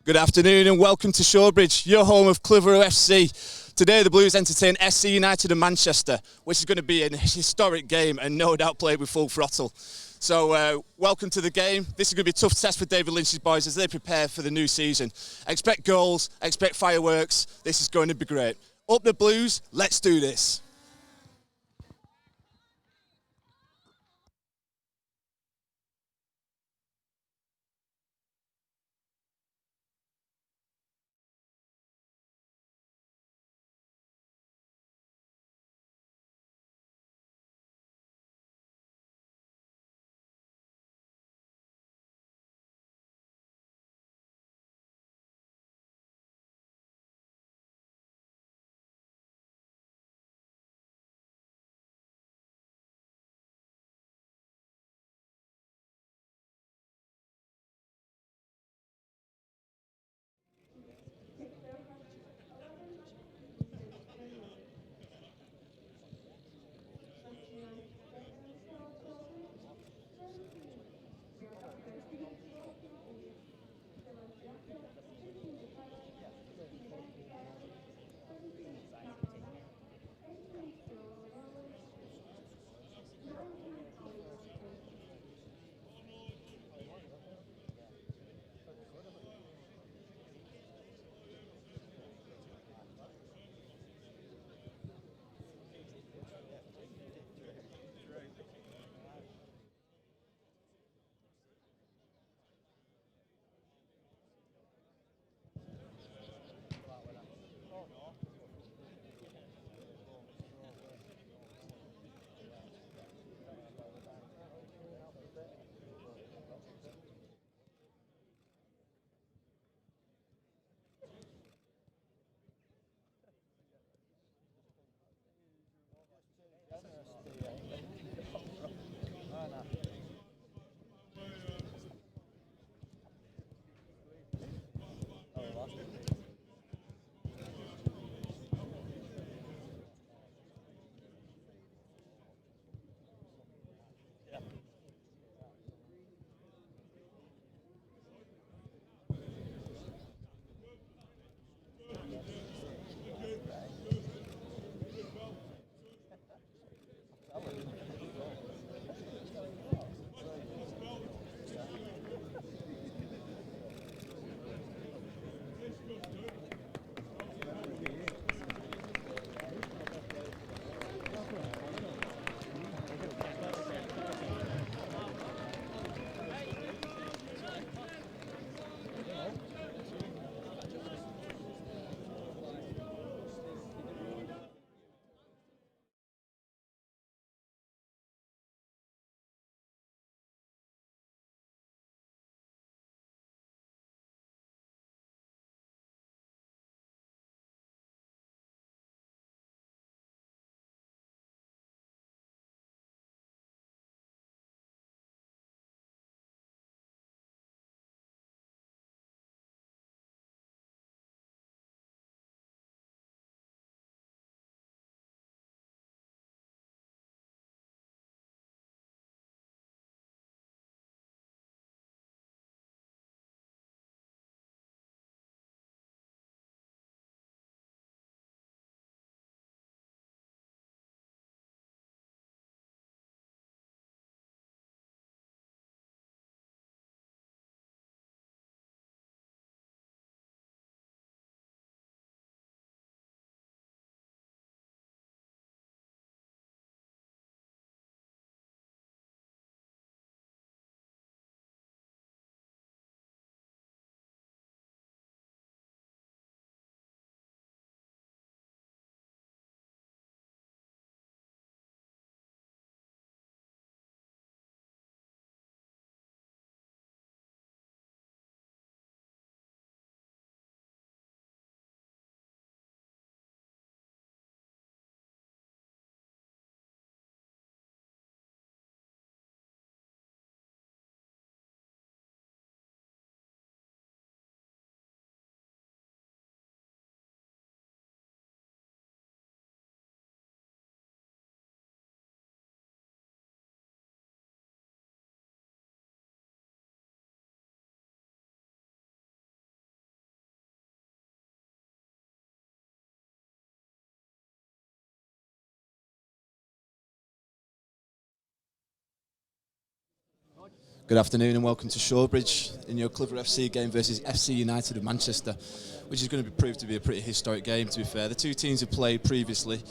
Good afternoon and welcome to Shawbridge, your home of Clitheroe FC. Today the Blues entertain SC United of Manchester, which is going to be a historic game and no doubt played with full throttle. So welcome to the game. This is going to be a tough test for David Lynch's boys as they prepare for the new season. Expect goals, expect fireworks. This is going to be great. Up the Blues, let's do this. Good afternoon and welcome to Shawbridge in your Clitheroe FC game versus FC United of Manchester, which is going to prove to be a pretty historic game, to be fair. The two teams have played previously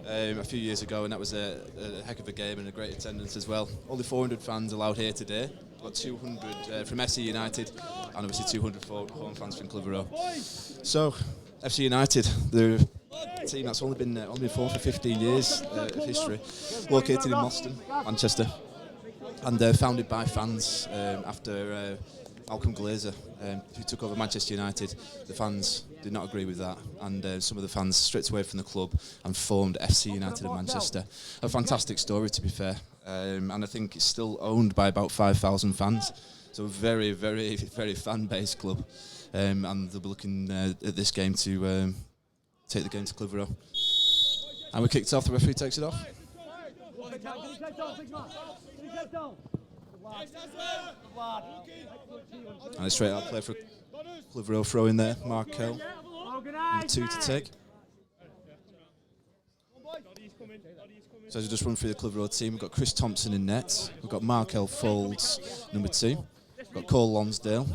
a few years ago, and that was a heck of a game and a great attendance as well. Only 400 fans allowed here today. We've got 200 from FC United and obviously 200 home fans from Clitheroe. So, FC United, the team that's only been formed for 15 years of history, located in Moston, Manchester, and founded by fans after Malcolm Glazer, who took over Manchester United. The fans did not agree with that, and some of the fans stripped away from the club and formed FC United of Manchester. A fantastic story, to be fair, and I think it's still owned by about 5,000 fans. So a very, very, very fan-based club, and they'll be looking at this game to take the game to Clitheroe. And we kicked off. The referee takes it off. And a straight out play for Clitheroe, throw in there. Markel, number 2 to take. So as we just run through the Clitheroe team, we've got Chris Thompson in net. We've got Markel Folds, number 2. We've got Cole Lonsdale,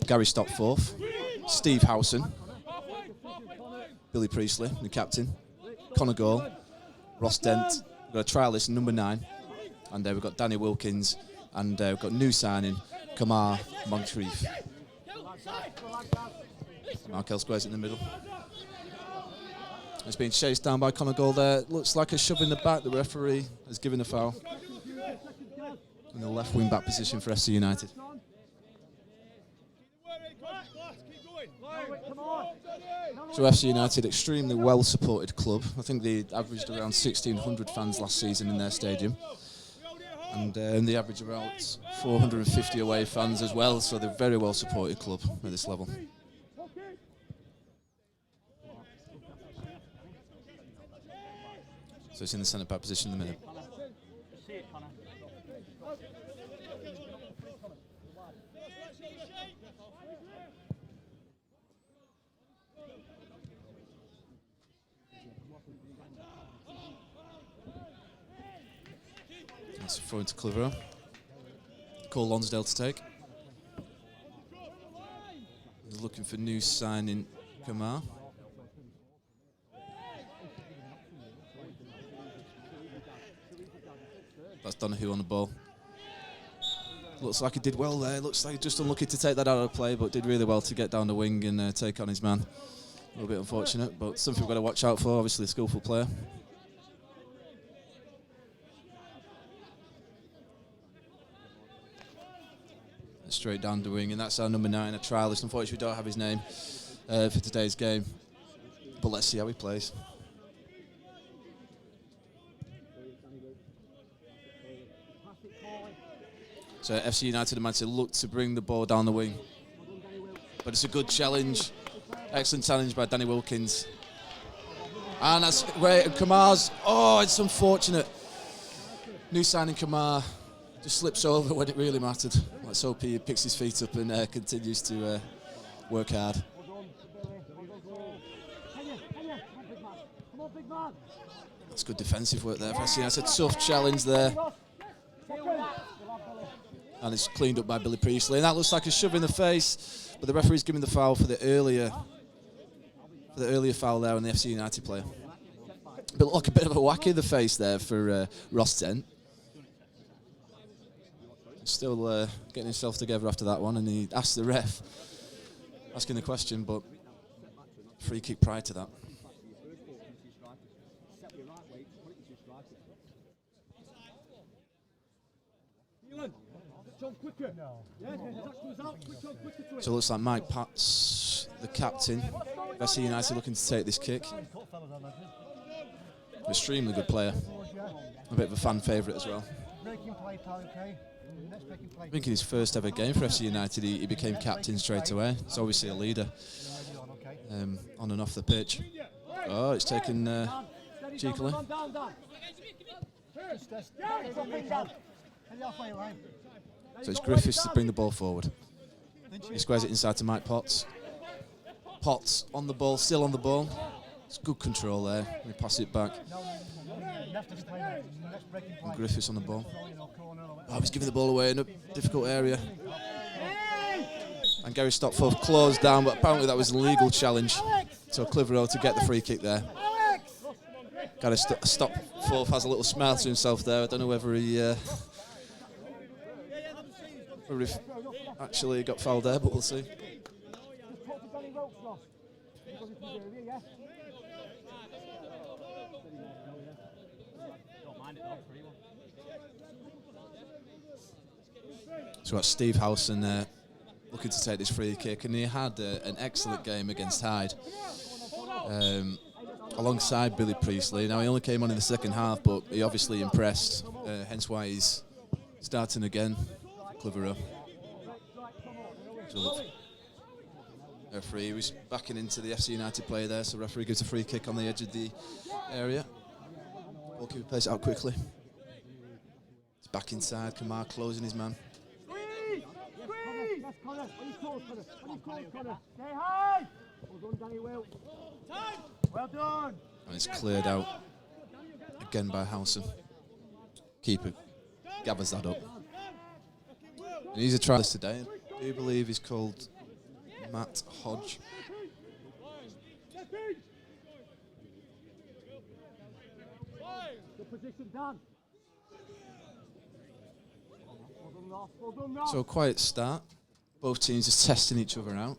Gary Stopforth, Steve Howson, Billy Priestley, the captain, Connor Gall, Ross Dent. We've got a trialist, number 9. And we've got Danny Wilkins, and we've got new signing, Kamar Moncrief. Markel squares it in the middle. It's being chased down by Connor Gall there. Looks like a shove in the back. The referee has given a foul. In the left wing back position for FC United. So FC United, extremely well supported club. I think they averaged around 1,600 fans last season in their stadium. And they average about 450 away fans as well, so they're a very well supported club at this level. So it's in the centre back position in a minute. That's a throw into Clitheroe. Cole Lonsdale to take. He's looking for new signing Kamar. That's Donahue on the ball. Looks like he did well there. Looks like just unlucky to take that out of play, but did really well to get down the wing and take on his man. A little bit unfortunate, but something we've got to watch out for. Obviously a skillful player. Straight down the wing, and that's our number 9, a trialist. Unfortunately, we don't have his name for today's game, but let's see how he plays. So FC United and Manchester look to bring the ball down the wing, but it's a good challenge. Excellent challenge by Danny Wilkins, and that's great. Kamar's, it's unfortunate. New signing Kamar just slips over when it really mattered. Let's hope he picks his feet up and continues to work hard. That's good defensive work there. That's a tough challenge there. And it's cleaned up by Billy Priestley. And that looks like a shove in the face, but the referee's giving the foul for the earlier foul there on the FC United player. But look, a bit of a whack in the face there for Ross Dent. Still getting himself together after that one, and he asked the ref, asking the question, but free kick prior to that. So it looks like Mike Pat's the captain. FC United looking to take this kick. Extremely good player. A bit of a fan favourite as well. I think in his first ever game for FC United, he became captain straight away. He's obviously a leader on and off the pitch. Oh, it's taken cheekily. So it's Griffiths to bring the ball forward. He squares it inside to Mike Potts. Potts on the ball, still on the ball. It's good control there. We pass it back. And Griffiths on the ball. Oh, he's giving the ball away in a difficult area. And Gary Stopforth closed down, but apparently that was a legal challenge. So Clitheroe to get the free kick there. Gary Stopforth has a little smile to himself there. I don't know whether he actually got fouled there, but we'll see. So we've got Steve Howson there looking to take this free kick, and he had an excellent game against Hyde alongside Billy Priestley. Now he only came on in the second half, but he obviously impressed, hence why he's starting again for Clitheroe. So look, referee was backing into the FC United player there, so referee gives a free kick on the edge of the area. Goalkeeper plays it out quickly. It's back inside, Kamar closing his man. Well done. And it's cleared out again by Howson. Keeper gathers that up. And he's a trialist today. I do believe he's called Matt Hodge. So a quiet start. Both teams just testing each other out.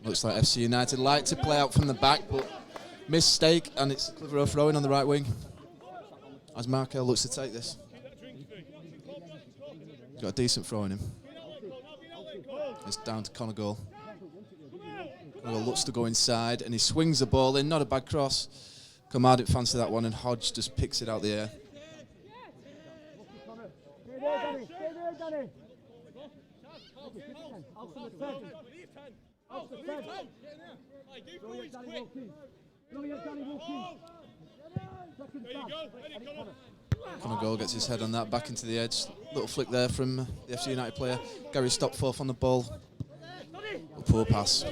Looks like FC United like to play out from the back, but mistake, and it's Clitheroe throwing on the right wing. As Markel looks to take this. He's got a decent throw in him. It's down to Conagall. Conagall looks to go inside, and he swings the ball in. Not a bad cross. Kamar didn't fancy that one, and Hodge just picks it out the air. Conagall gets his head on that, back into the edge. Little flick there from the FC United player. Gary Stopforth on the ball. A poor pass.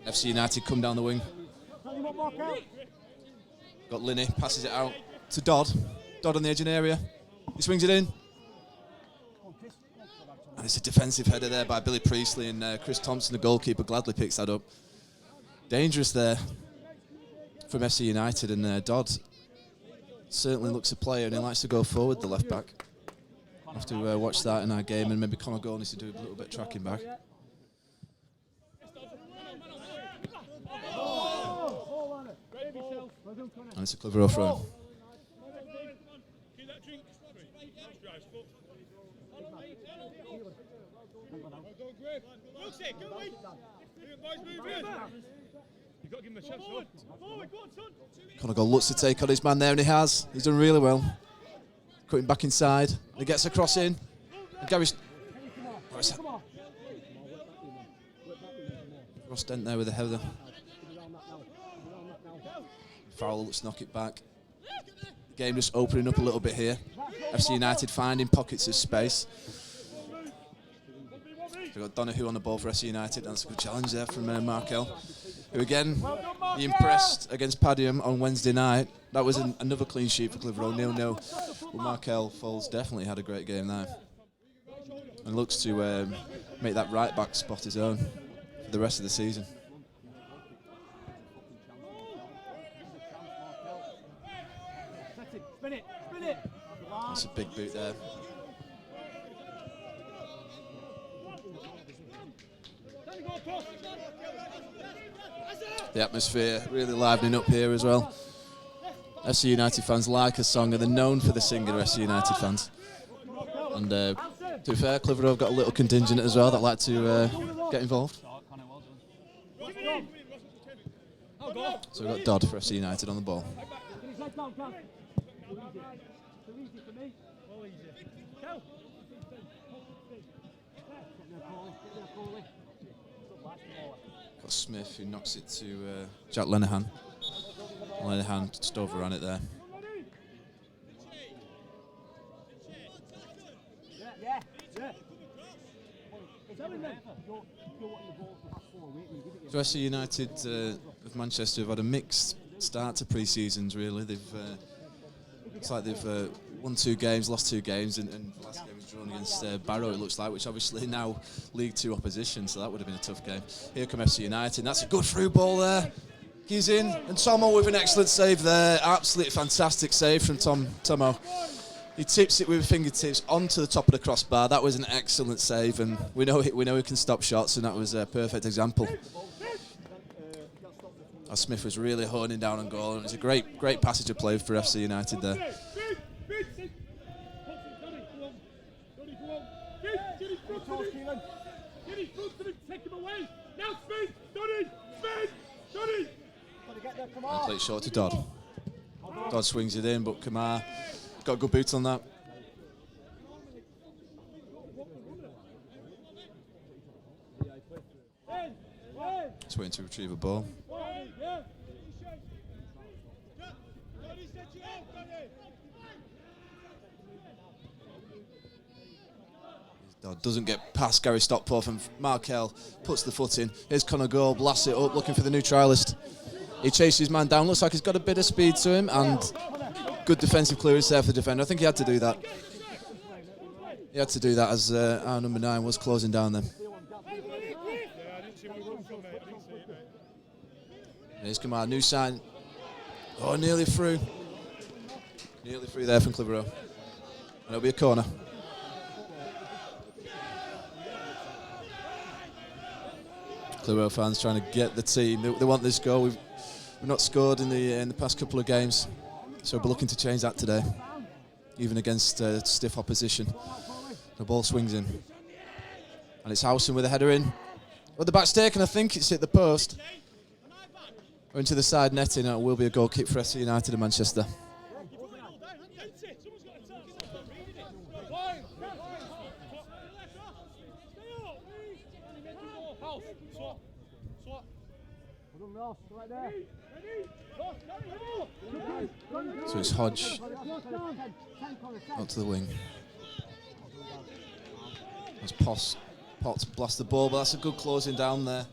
FC United come down the wing. Got Linney, passes it out to Dodd. Dodd on the edge of the area. He swings it in. And it's a defensive header there by Billy Priestley, and Chris Thompson, the goalkeeper, gladly picks that up. Dangerous there from FC United, and Dodd certainly looks a player, and he likes to go forward, the left back. We'll have to watch that in our game, and maybe Conagall needs to do a little bit of tracking back. And it's a Clitheroe throw. Conagall looks to take on his man there, and he has. He's done really well. Cutting back inside. He gets a cross in. And Gary's... Ross Dent there with a header. Farrell looks to knock it back. The game just opening up a little bit here. FC United finding pockets of space. We've got Donahue on the ball for FC United. That's a good challenge there from Markel, who again, he impressed against Padiham on Wednesday night. That was another clean sheet for Clitheroe, 0-0. But Markel Foles definitely had a great game there. And looks to make that right back spot his own for the rest of the season. That's a big boot there. The atmosphere really livening up here as well. FC United fans like a song, and they're known for the singing, FC United fans. And to be fair, Clitheroe have got a little contingent as well that like to get involved. So we've got Dodd for FC United on the ball. Got Smith, who knocks it to Jack Lenihan. Lenihan just overran it there. So FC United of Manchester have had a mixed start to pre-seasons. Really, it's like they've won 2 games, lost 2 games, and the last game was drawn against Barrow. It looks like, which obviously now League 2 opposition, so that would have been a tough game. Here come FC United, and that's a good through ball there. He's in, and Tomo with an excellent save there. Absolutely fantastic save from Tomo. He tips it with his fingertips onto the top of the crossbar. That was an excellent save, and we know he can stop shots, and that was a perfect example. Smith was really honing down on goal, and it was a great passage of play for FC United there. And play it short to Dodd. Dodd swings it in, but Kamar got a good boot on that. Just waiting to retrieve a ball. Dodd doesn't get past Gary Stockport, and Markel puts the foot in. Here's Conor Gould, blasts it up, looking for the neutralist. He chases his man down, looks like he's got a bit of speed to him, and good defensive clearance there for the defender. I think he had to do that. He had to do that as our number 9 was closing down then. Here's Kamar, new sign. Oh, nearly through. Nearly through there from Clitheroe. And it'll be a corner. Clitheroe fans trying to get the team. They want this goal. We've not scored in the past couple of games, so we'll be looking to change that today, even against stiff opposition. The ball swings in, and it's Howson with a header in. Well, the back's taken. I think it's hit the post. Or into the side netting. It will be a goal kick for FC United of Manchester. So it's Hodge out to the wing. As Potts blasts the ball, but that's a good closing down there.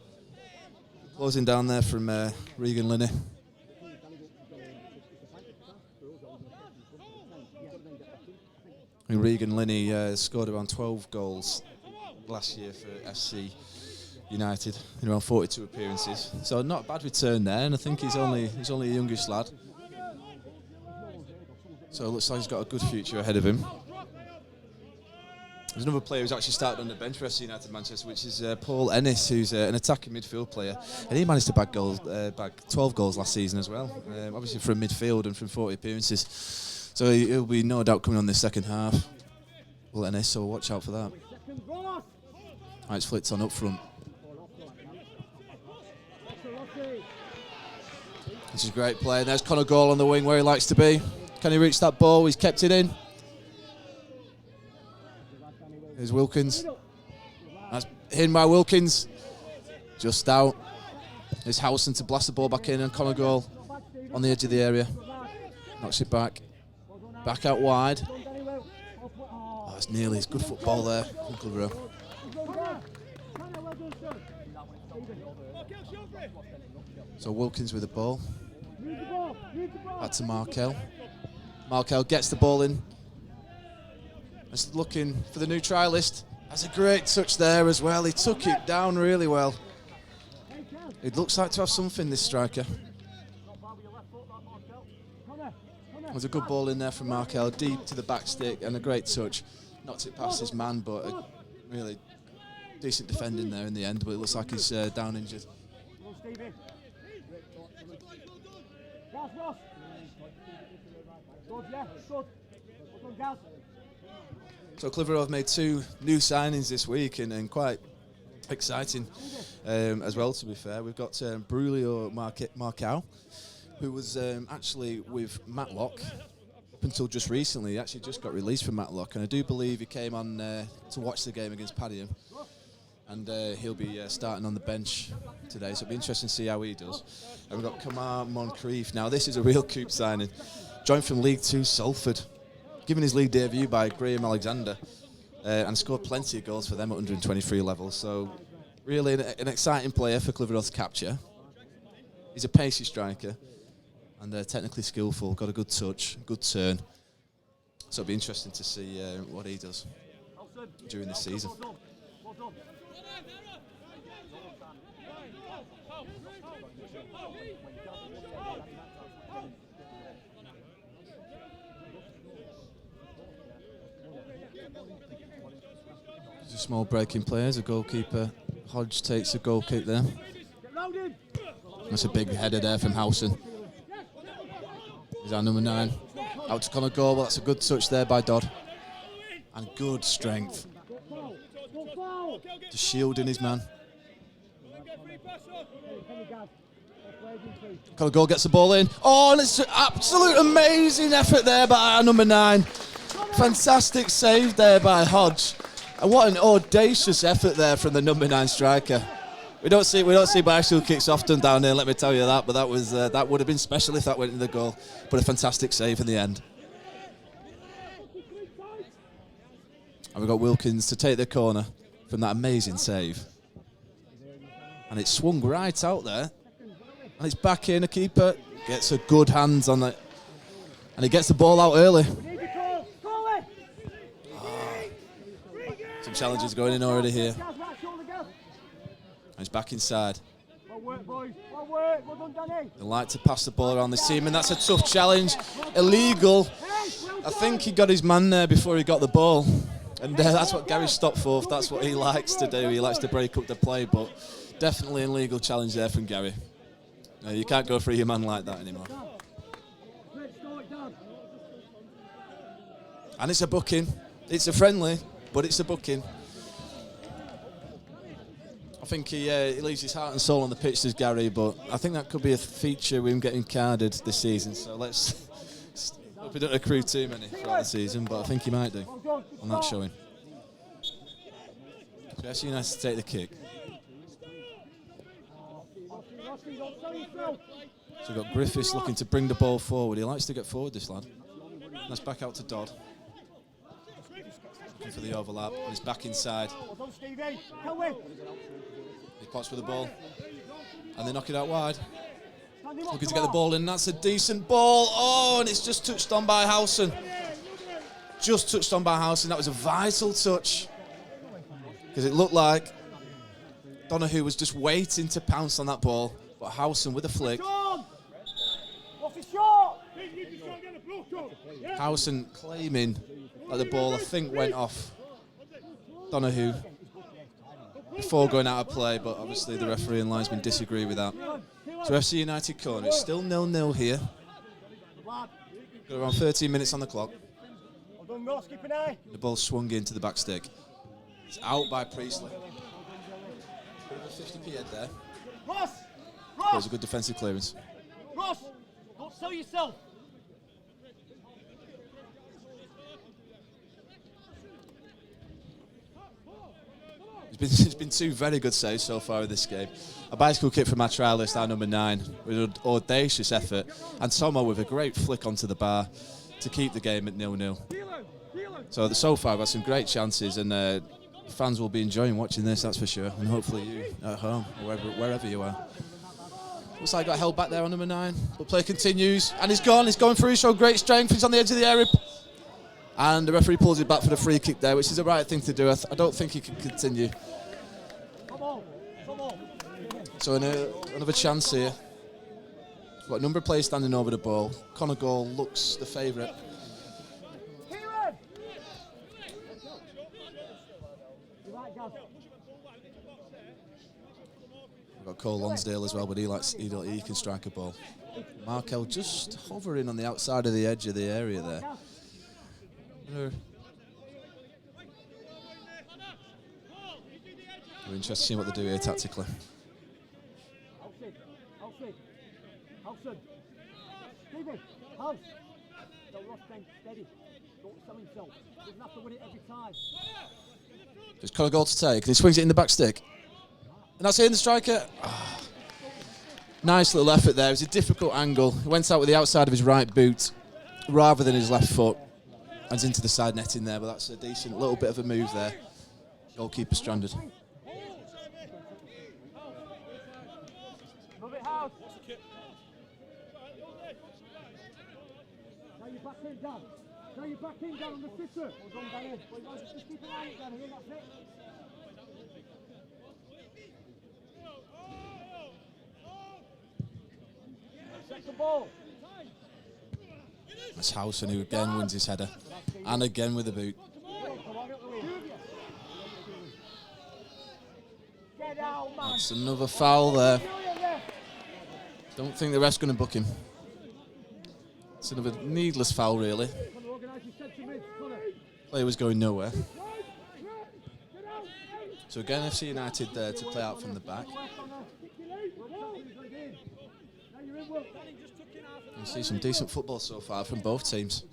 Closing down there from Regan Linney. And Regan Linney scored around 12 goals last year for FC United in around 42 appearances. So not a bad return there, and I think he's only a youngish lad. So it looks like he's got a good future ahead of him. There's another player who's actually started on the bench for FC United Manchester, which is Paul Ennis, who's an attacking midfield player, and he managed to bag 12 goals last season as well, obviously from midfield and from 40 appearances. So he'll be no doubt coming on this second half. Paul Ennis, so watch out for that. Right, it's flicked on up front. This is great play. There's Conor Gould on the wing where he likes to be. Can he reach that ball? He's kept it in. There's Wilkins. That's hidden by Wilkins. Just out. There's Howson to blast the ball back in, and Conor Gould on the edge of the area. Knocks it back. Back out wide. Oh, it's nearly. It's good football there from Clitheroe. So Wilkins with the ball. Back to Markel. Markel gets the ball in. Just looking for the neutralist. That's a great touch there as well. He took it down really well. It looks like to have something, this striker. There's a good ball in there from Markel, deep to the back stick, and a great touch. Knocked it past his man, but a really decent defending there in the end, but it looks like he's down injured. So Clitheroe have made 2 new signings this week, and quite exciting as well, to be fair. We've got Brulio Marcau, who was actually with Matlock up until just recently. He actually just got released from Matlock, and I do believe he came on to watch the game against Padiham, and he'll be starting on the bench today, so it'll be interesting to see how he does. And we've got Kamar Moncrief. Now this is a real coup signing. Joined from League 2 Salford, given his league debut by Graham Alexander, and scored plenty of goals for them at 123 levels. So really an exciting player for Clitheroe to capture. He's a pacey striker. And they're technically skillful, got a good touch, good turn. So it'll be interesting to see what he does during the season. There's a small break in play as a goalkeeper. Hodge takes a goal kick there. That's a big header there from Howson. He's our number 9. Out to Connor Goal, that's a good touch there by Dodd. And good strength. Just shielding his man. Connor Goal gets the ball in. Oh, and it's an absolute amazing effort there by our number 9. Fantastic save there by Hodge. And what an audacious effort there from the number 9 striker. We don't see bicycle kicks often down here, let me tell you that. But that was that would have been special if that went in the goal. But a fantastic save in the end. And we've got Wilkins to take the corner from that amazing save. And it swung right out there. And it's back in. The keeper gets a good hands on it. And he gets the ball out early. Some challenges going in already here. He's back inside. They like to pass the ball around this team, and that's a tough challenge. Illegal. I think he got his man there before he got the ball. And that's what Gary Stopforth, that's what he likes to do. He likes to break up the play, but definitely an illegal challenge there from Gary. You can't go for your man like that anymore. And it's a booking. It's a friendly, but it's a booking. I think he leaves his heart and soul on the pitch, does Gary, but I think that could be a feature with him getting carded this season. So let's hope we don't accrue too many throughout the season, but I think he might do on that showing. So FC United to take the kick. So we've got Griffiths looking to bring the ball forward. He likes to get forward, this lad. That's back out to Dodd. Looking for the overlap, and he's back inside. He pots with the ball, and they knock it out wide. Looking to get the ball in, that's a decent ball. Oh, and it's just touched on by Howson. Just touched on by Howson. That was a vital touch, because it looked like Donahue was just waiting to pounce on that ball, but Howson with a flick. Howson claiming that the ball, I think, went off Donahue before going out of play, but obviously the referee and linesman disagree with that. So FC United corner, it's still 0-0 here. Got around 13 minutes on the clock. The ball swung into the back stick. It's out by Priestley. Bit of a 50p head there. That was a good defensive clearance. Ross, don't sell yourself. It's been 2 very good saves so far in this game. A bicycle kick from our trialist, our number 9, with an audacious effort, and Tomo with a great flick onto the bar to keep the game at 0-0. So far, we've had some great chances, and fans will be enjoying watching this, that's for sure, and hopefully you at home, or wherever you are. Looks like he got held back there on number 9, but play continues, and he's going through, showed great strength, he's on the edge of the area. And the referee pulls it back for the free kick there, which is the right thing to do. I don't think he can continue. So another chance here. Got a number of players standing over the ball. Connor Goal looks the favourite. We've got Cole Lonsdale as well, but he can strike a ball. Markel just hovering on the outside of the edge of the area there. We're interested to see what they do here tactically. Just Connor Goal to take, and he swings it in the back stick. And that's it in the striker. Oh. Nice little effort there. It was a difficult angle. He went out with the outside of his right boot rather than his left foot. And into the side netting there, but that's a decent little bit of a move there. Goalkeeper stranded. Now you're back in, Dan. Now you're back in, Dan, on the sitter. Well done, Danny. Just keep an eye on it, Danny. That's it. Second ball. That's Howson, who again wins his header. And again with the boot. That's another foul there. Don't think the ref's going to book him. It's another needless foul, really. Play was going nowhere. So again, FC United there to play out from the back. You see some decent football so far from both teams,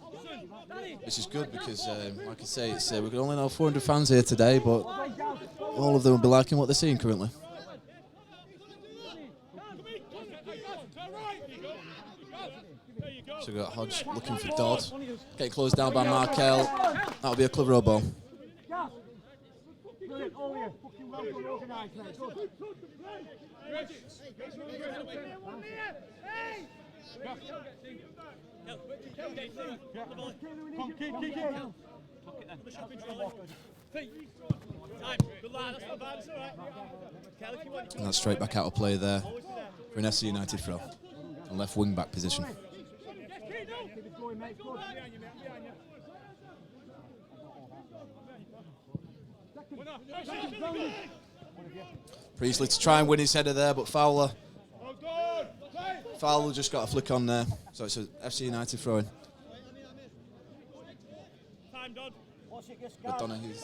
which is good because, like I say, it's, we can only know 400 fans here today, but all of them will be liking what they're seeing currently. So we've got Hodge looking for Dodd, getting closed down by Markel. That'll be a Clitheroe ball. And that's straight back out of play there for an FC United throw. A left wing back position. Priestley to try and win his header there, but Fowler just got a flick on there, so it's an FC United throw-in. But Donohue's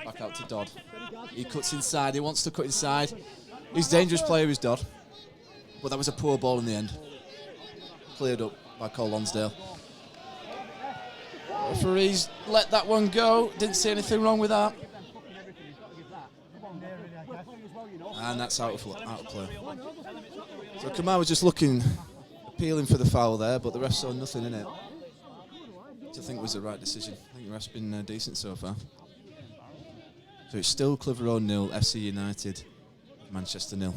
back out to Dodd. He cuts inside, he wants to cut inside. He's a dangerous player, is Dodd. But that was a poor ball in the end. Cleared up by Cole Lonsdale. Referees let that one go. Didn't see anything wrong with that. And that's out of play. So Kamal was just looking, appealing for the foul there, but the ref saw nothing in it. Which I think was the right decision. I think the ref's been decent so far. So it's still Clitheroe 0, FC United, Manchester 0.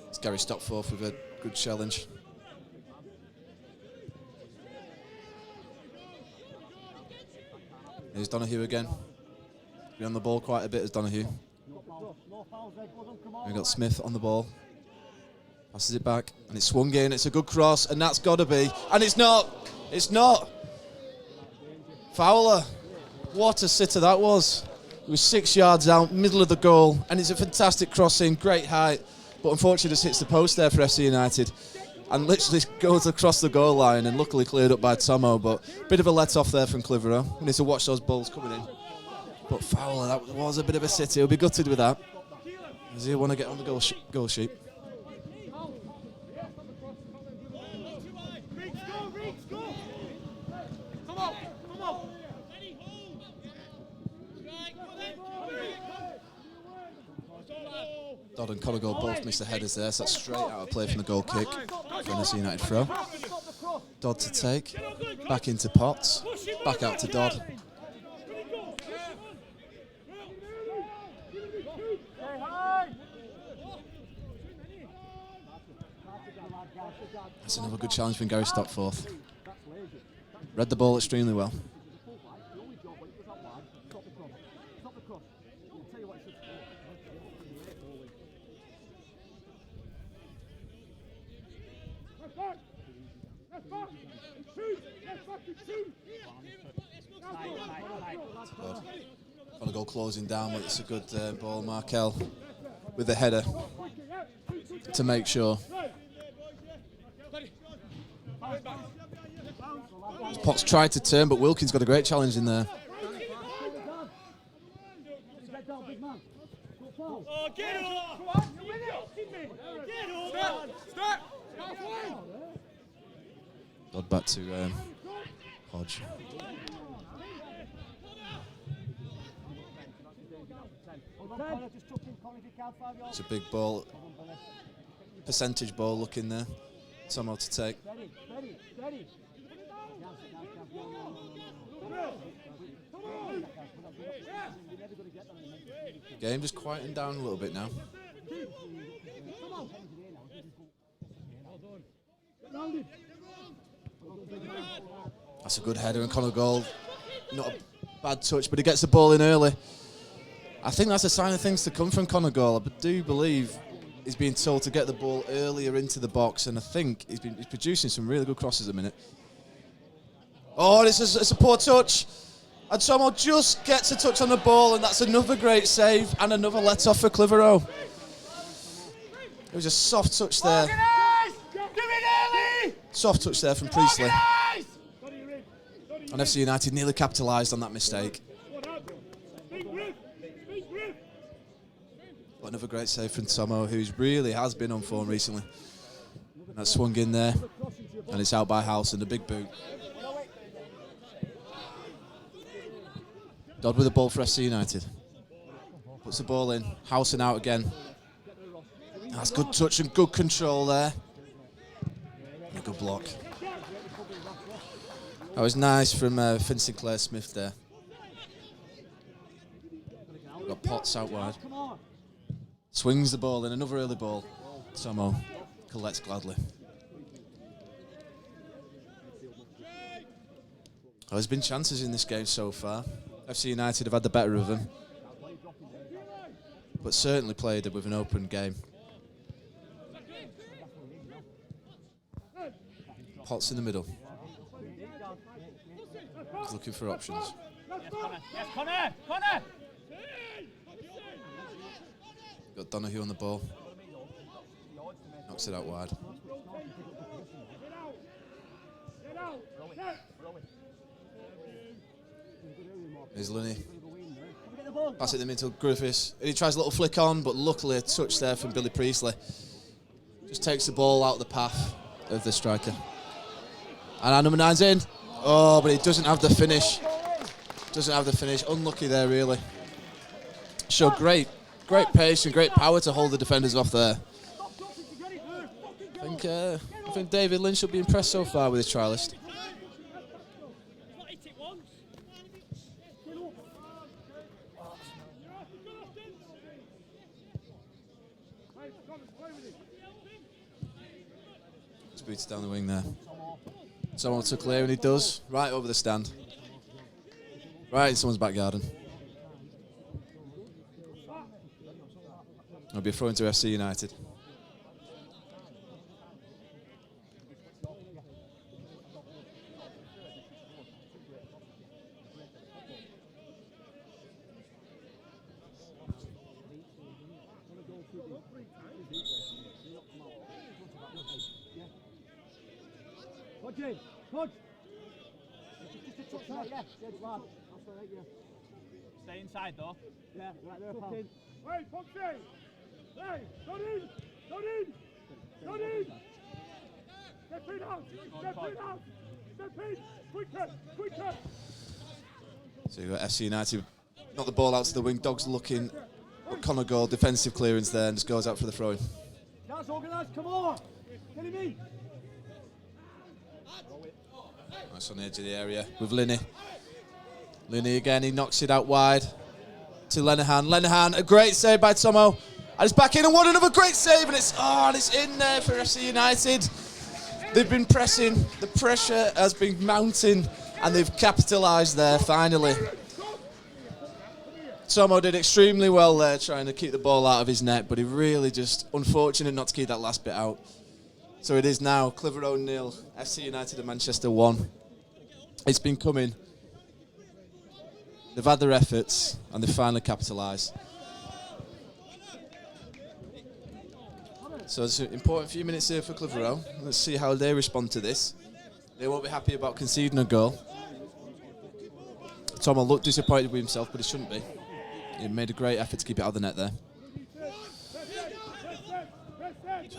It's Gary Stopforth with a good challenge. Here's Donohue again. Be on the ball quite a bit as Donohue. We've got Smith on the ball. Passes it back, and it's swung in. It's a good cross, and that's got to be. And it's not. It's not. Fowler. What a sitter that was. It was 6 yards out, middle of the goal, and it's a fantastic crossing, great height, but unfortunately just hits the post there for FC United and literally goes across the goal line and luckily cleared up by Tomo, but a bit of a let-off there from Clitheroe. We need to watch those balls coming in. But Fowler, that was a bit of a sitter. He'll be gutted with that. Does he want to get on the goal sheet? Dodd and Conigal both missed the headers there, so that's straight out of play from the goal kick for an FC United throw. Dodd to take, back into Potts, back out to Dodd. That's another good challenge from Gary Stopforth. Read the ball extremely well. Got to go closing down, but it's a good ball. Markel with the header to make sure. Potts tried to turn, but Wilkins got a great challenge in there. Dodd back to Hodge. It's a big ball, percentage ball looking there. Somehow to take. game just quieting down a little bit now. That's a good header, and Conor Gold, not a bad touch, but he gets the ball in early. I think that's a sign of things to come from Conor Gold. I do believe he's being told to get the ball earlier into the box, and I think he's producing some really good crosses at the minute. Oh, it's a poor touch. And Tomo just gets a touch on the ball, and that's another great save and another let-off for Clitheroe. It was a soft touch there. Soft touch there from Priestley. And FC United nearly capitalised on that mistake. But another great save from Tomo, who really has been on form recently. And that swung in there, and it's out by House and a big boot. Dodd with the ball for FC United. Puts the ball in, House and out again. That's good touch and good control there. And a good block. That was nice from Finn Sinclair Smith there. Got Potts out wide. Swings the ball in, another early ball. Tomo collects gladly. There's been chances in this game so far. FC United have had the better of them, but certainly played it with an open game. Potts in the middle. He's looking for options. Yes, Connor! Connor! Got Donahue on the ball. Knocks it out wide. Here's Looney. Pass it in the middle, Griffiths. And he tries a little flick on, but luckily a touch there from Billy Priestley. Just takes the ball out of the path of the striker. And our number 9's in. Oh, but he doesn't have the finish. Doesn't have the finish. Unlucky there, really. Showed great pace and great power to hold the defenders off there. I think David Lynch will be impressed so far with his trialist. Boots down the wing there. Someone to clear, and he does. Right over the stand. Right in someone's back garden. It'll be a throw into FC United. Stay inside though. Yeah, right there, pal. Hey, Foxy! Hey, not in! Not in! Not in! Step in out! Step in out! Step in! Quicker! Quicker! So you've got FC United, knock the ball out to the wing. Dogs looking. But Conor Gold, defensive clearance there, and just goes out for the throw-in. That's organised, come on! Get him in! Nice on the edge of the area with Linney. Linney again, he knocks it out wide to Lenihan. Lenihan, a great save by Tomo. And it's back in, and what another great save, and it's in there for FC United. They've been pressing, the pressure has been mounting, and they've capitalised there finally. Tomo did extremely well there trying to keep the ball out of his net, but he really just unfortunate not to keep that last bit out. So it is now Clitheroe 0, FC United and Manchester 1. It's been coming. They've had their efforts, and they've finally capitalised. So it's an important few minutes here for Clitheroe. Let's see how they respond to this. They won't be happy about conceding a goal. Tomo looked disappointed with himself, but he shouldn't be. He made a great effort to keep it out of the net there.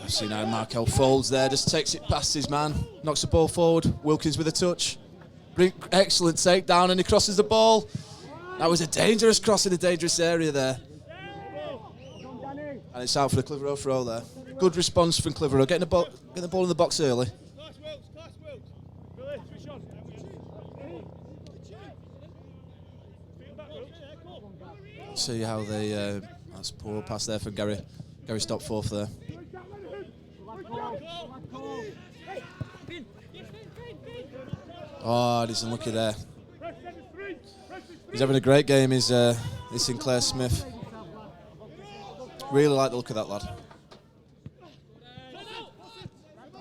I've seen how Markel folds there, just takes it past his man, knocks the ball forward. Wilkins with a touch. Excellent takedown, and he crosses the ball. That was a dangerous cross in a dangerous area there. And it's out for the Clitheroe throw there. Good response from Clitheroe, getting the ball in the box early. See how they. That's poor pass there for Gary. Gary stopped fourth there. Oh, he's unlucky there. He's having a great game, is Sinclair Smith. Really like the look of that lad.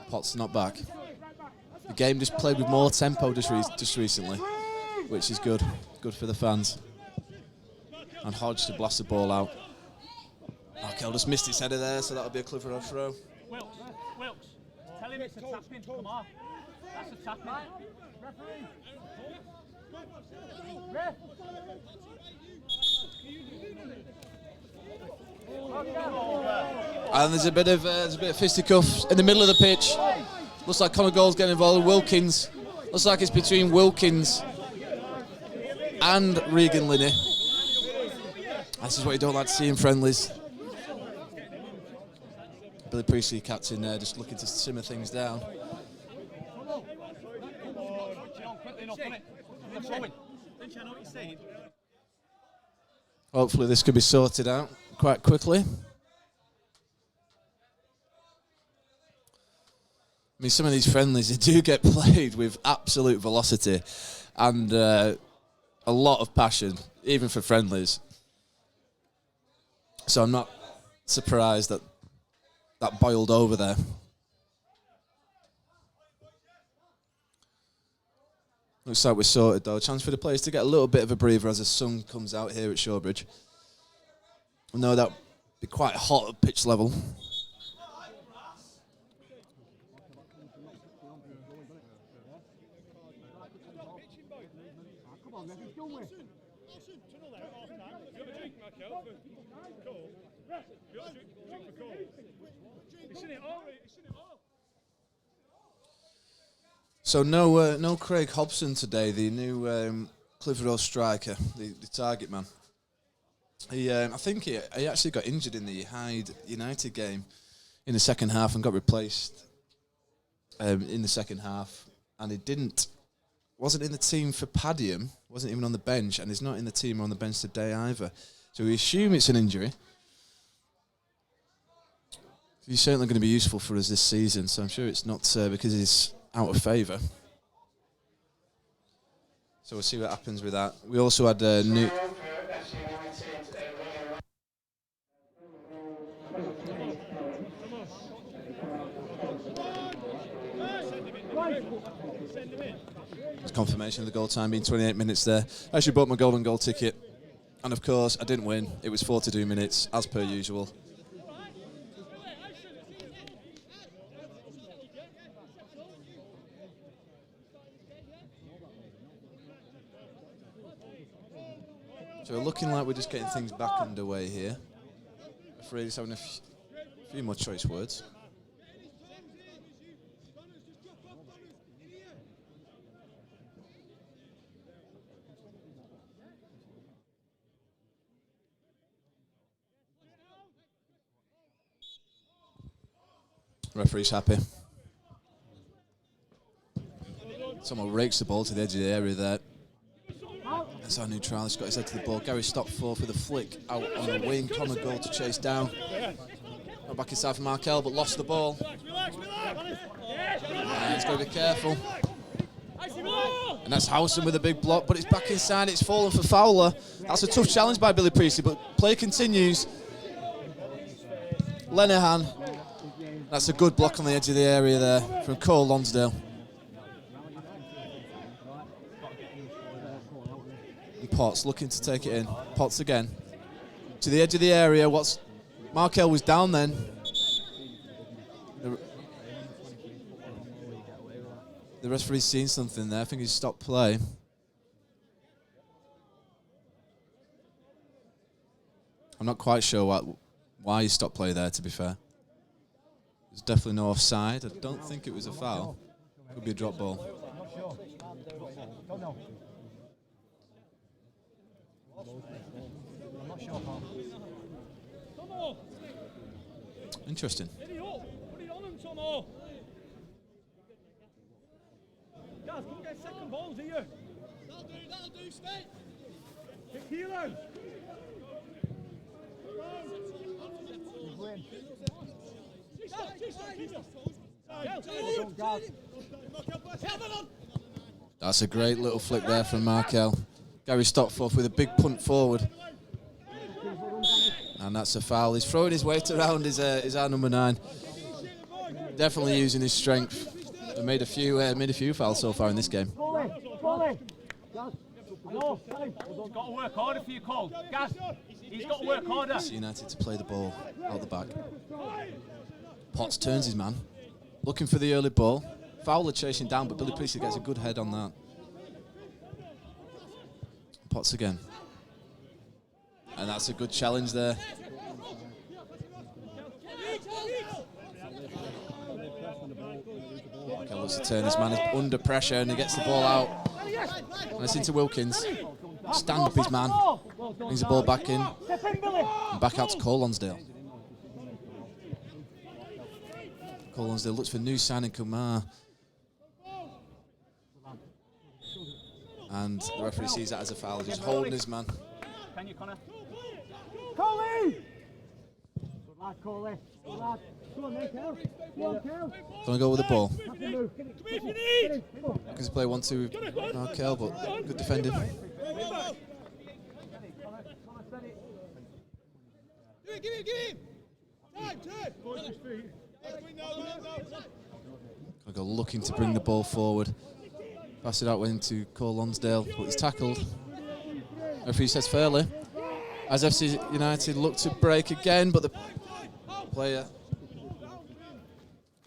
Potts not back. The game just played with more tempo just recently, which is good. Good for the fans. And Hodge to blast the ball out. Markel just missed his header there, so that'll be a Clitheroe throw. Wilkes, tell him it's a tap-in. Come on. That's a tap-in. Referee. Ref. And there's a bit of fisticuffs in the middle of the pitch. Looks like Connor Gould's getting involved. Wilkins. Looks like it's between Wilkins and Regan Linney. This is what you don't like to see in friendlies. Billy Priestley, captain, just looking to simmer things down. Hopefully this could be sorted out quite quickly. I mean, some of these friendlies, they do get played with absolute velocity and a lot of passion, even for friendlies. So I'm not surprised that that boiled over there. Looks like we're sorted though. Chance for the players to get a little bit of a breather as the sun comes out here at Shawbridge. I know that'll be quite hot at pitch level. So no Craig Hobson today, the new Clitheroe striker, the target man. I think he actually got injured in the Hyde United game in the second half and got replaced in the second half, and he wasn't in the team for Padiham, wasn't even on the bench, and he's not in the team or on the bench today either. So we assume it's an injury. He's certainly going to be useful for us this season, so I'm sure it's not because he's out of favour. So we'll see what happens with that. We also had a new... Confirmation of the goal time being 28 minutes there. I actually bought my golden goal ticket. And of course, I didn't win. It was 42 minutes, as per usual. So we're looking like we're just getting things back underway here. Afraid he's having a few more choice words. Referee's happy. Someone rakes the ball to the edge of the area there. That's our new trial. He's got his head to the ball. Gary stopped forth with a flick out on the wing. Connor Gould to chase down. Not back inside for Markel, but lost the ball. He's got to be careful. And that's Howson with a big block, but it's back inside. It's fallen for Fowler. That's a tough challenge by Billy Priestley, but play continues. Lenihan. That's a good block on the edge of the area there from Cole Lonsdale. And Potts looking to take it in. Potts again. To the edge of the area. Markel was down then. The referee's seen something there. I think he's stopped play. I'm not quite sure why he stopped play there, to be fair. There's definitely no offside. I don't think it was a foul. Could be a drop ball. Interesting. Put it on him, Tomo. Guys, come get second balls here. That'll do, Steve. That's a great little flick there from Markel. Gary Stockforth with a big punt forward. And that's a foul. He's throwing his weight around his our number 9. Definitely using his strength. He made a few fouls so far in this game. He's got to work harder for you, Cole. Gas. He's got to work harder. United to play the ball out the back. Potts turns his man, looking for the early ball. Fowler chasing down, but Billy Priestley gets a good head on that. Potts again. And that's a good challenge there. Okay, looks to turn his man is under pressure and he gets the ball out. And it's into Wilkins. Stand up his man. Brings the ball back in. And back out to Cole Lonsdale. Cole Lonsdale looks for new signing Kumar. And the referee sees that as a foul. Just holding his man. Can you, Connor? Coley! Good lad, Coley. Good lad. Go on, mate, Kel. Go on, Kel. Gonna go with the ball. Because Because play 1-2 with Markel, but good defending. Give him! Time, turn! Gonna go looking to bring the ball forward. Pass it out into Cole Lonsdale, but he's tackled. Referee says fairly. As FC United look to break again, but the player,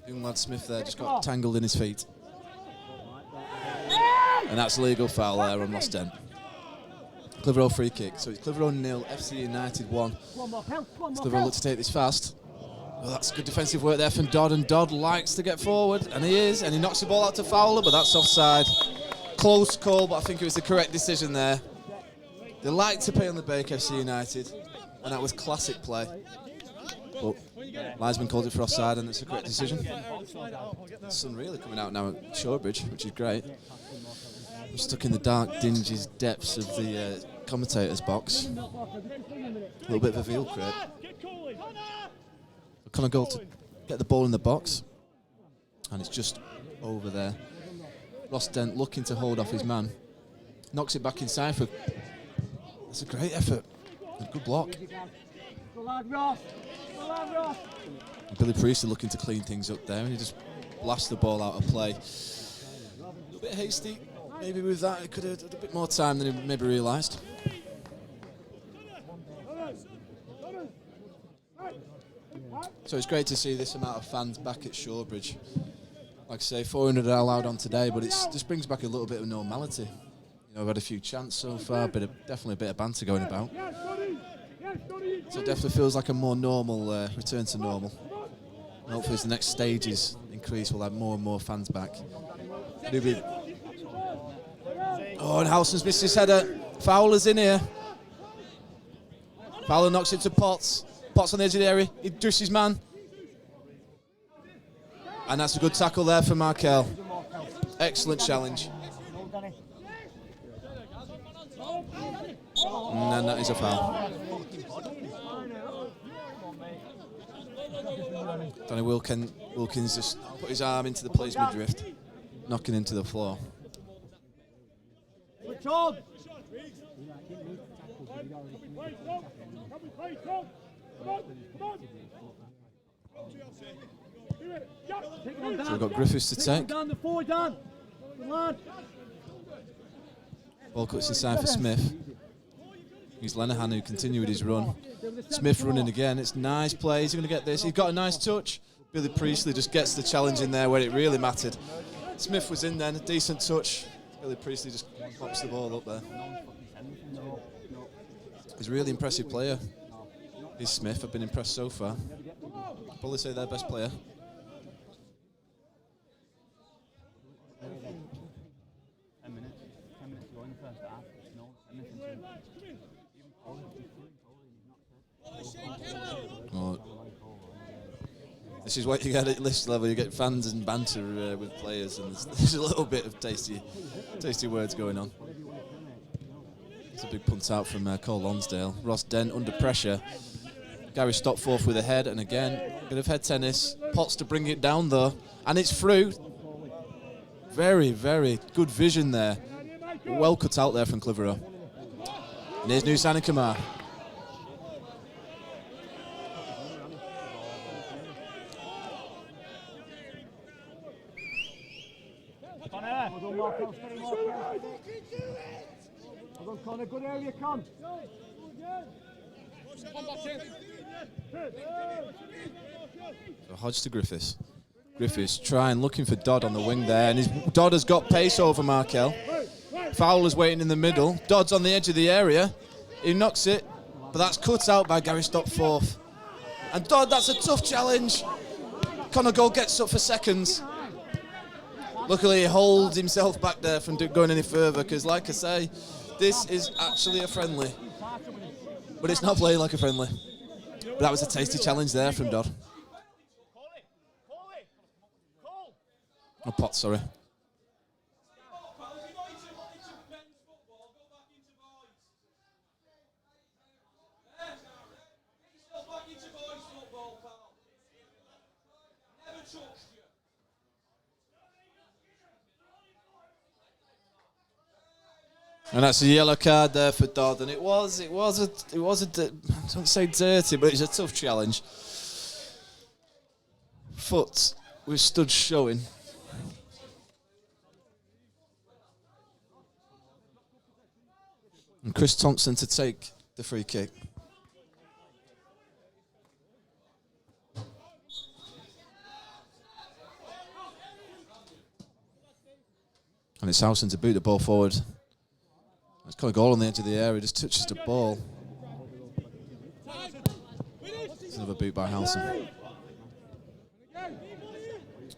young lad Smith there, just got tangled in his feet. And that's a legal foul there on Ross Dent. Clitheroe free kick. So it's Clitheroe 0, FC United 1. Clitheroe look to take this fast. Well, that's good defensive work there from Dodd, and Dodd likes to get forward, and he is, and he knocks the ball out to Fowler, but that's offside. Close call, but I think it was the correct decision there. They like to play on the break, FC United, and that was classic play. But Linesman called it for offside, and it's a correct decision. The sun really coming out now at Shortbridge, which is great. I'm stuck in the dark, dingy depths of the commentator's box. A little bit of a veal crate. Kind of goal to get the ball in the box, and it's just over there. Ross Dent looking to hold off his man, knocks it back inside for. That's a great effort, a good block. And Billy Priestley looking to clean things up there, and he just blasts the ball out of play. A little bit hasty, maybe with that. He could have had a bit more time than he maybe realised. So it's great to see this amount of fans back at Shortbridge. Like I say, 400 are allowed on today, but it just brings back a little bit of normality. You know, I've had a few chants so far, definitely a bit of banter going about. So it definitely feels like a more normal return to normal. And hopefully as the next stages increase, we'll have more and more fans back. Oh, and Howson's missed his header. Fowler's in here. Fowler knocks it to Potts. Potts on the edge of the area, he drifts his man. And that's a good tackle there for Markel. Excellent challenge. And that is a foul. Danny Wilkins just put his arm into the player's midriff, knocking into the floor. So we've got Griffiths to take. Ball cuts inside for Smith. He's Lenahan who continued his run. Smith running again. It's nice play. He's going to get this. He's got a nice touch. Billy Priestley just gets the challenge in there where it really mattered. Smith was in then, a decent touch. Billy Priestley just pops the ball up there. He's a really impressive player. He's Smith. I've been impressed so far. I'd probably say their best player. Oh. This is what you get at list level. You get fans and banter with players, and there's a little bit of tasty words going on. It's a big punt out from Cole Lonsdale. Ross Dent under pressure. Gary Stopforth with a head, and again, a bit of head tennis. Potts to bring it down though, and it's through. Very, very good vision there. Well cut out there from Clitheroe. And here's Nusan Kamar. Connor, good area, Con. So Hodge to Griffiths. Griffiths trying, looking for Dodd on the wing there, and Dodd has got pace over Markel. Fowler's waiting in the middle. Dodd's on the edge of the area. He knocks it, but that's cut out by Gary Stopforth. And Dodd, that's a tough challenge. Connor Gold gets up for seconds. Luckily, he holds himself back there from going any further, because like I say, this is actually a friendly. But it's not playing like a friendly. But that was a tasty challenge there from Dodd. Oh, Potts, sorry. And that's a yellow card there for Dodd, and it was a I don't say dirty, but it's a tough challenge. Foot was stood showing. And Chris Thompson to take the free kick. And it's Howson to boot the ball forward. It's got a goal on the edge of the area, just touches the ball. It's another boot by Howson.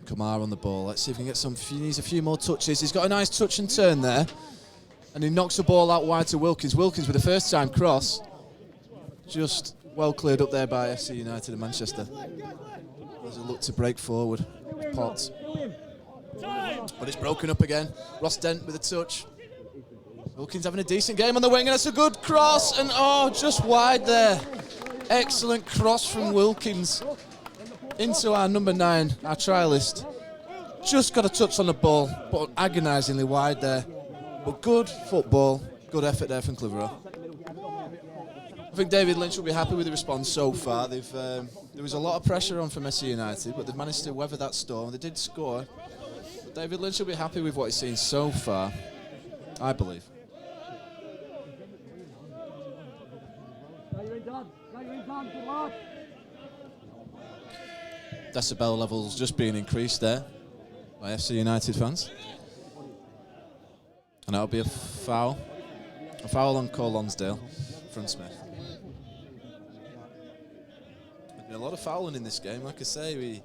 Kamar on the ball. Let's see if we can get some. He needs a few more touches. He's got a nice touch and turn there. And he knocks the ball out wide to Wilkins. Wilkins with a first time cross. Just well cleared up there by FC United of Manchester. There's a look to break forward. Potts. But it's broken up again. Ross Dent with a touch. Wilkins having a decent game on the wing, and that's a good cross, and just wide there. Excellent cross from Wilkins into our number 9, our trialist. Just got a touch on the ball, but agonisingly wide there. But good football, good effort there from Clitheroe. I think David Lynch will be happy with the response so far. There was a lot of pressure on from SC United, but they've managed to weather that storm. They did score. But David Lynch will be happy with what he's seen so far, I believe. Decibel levels just being increased there by FC United fans. And that'll be a foul. A foul on Cole Lonsdale from Smith. There's been a lot of fouling in this game. Like I say, we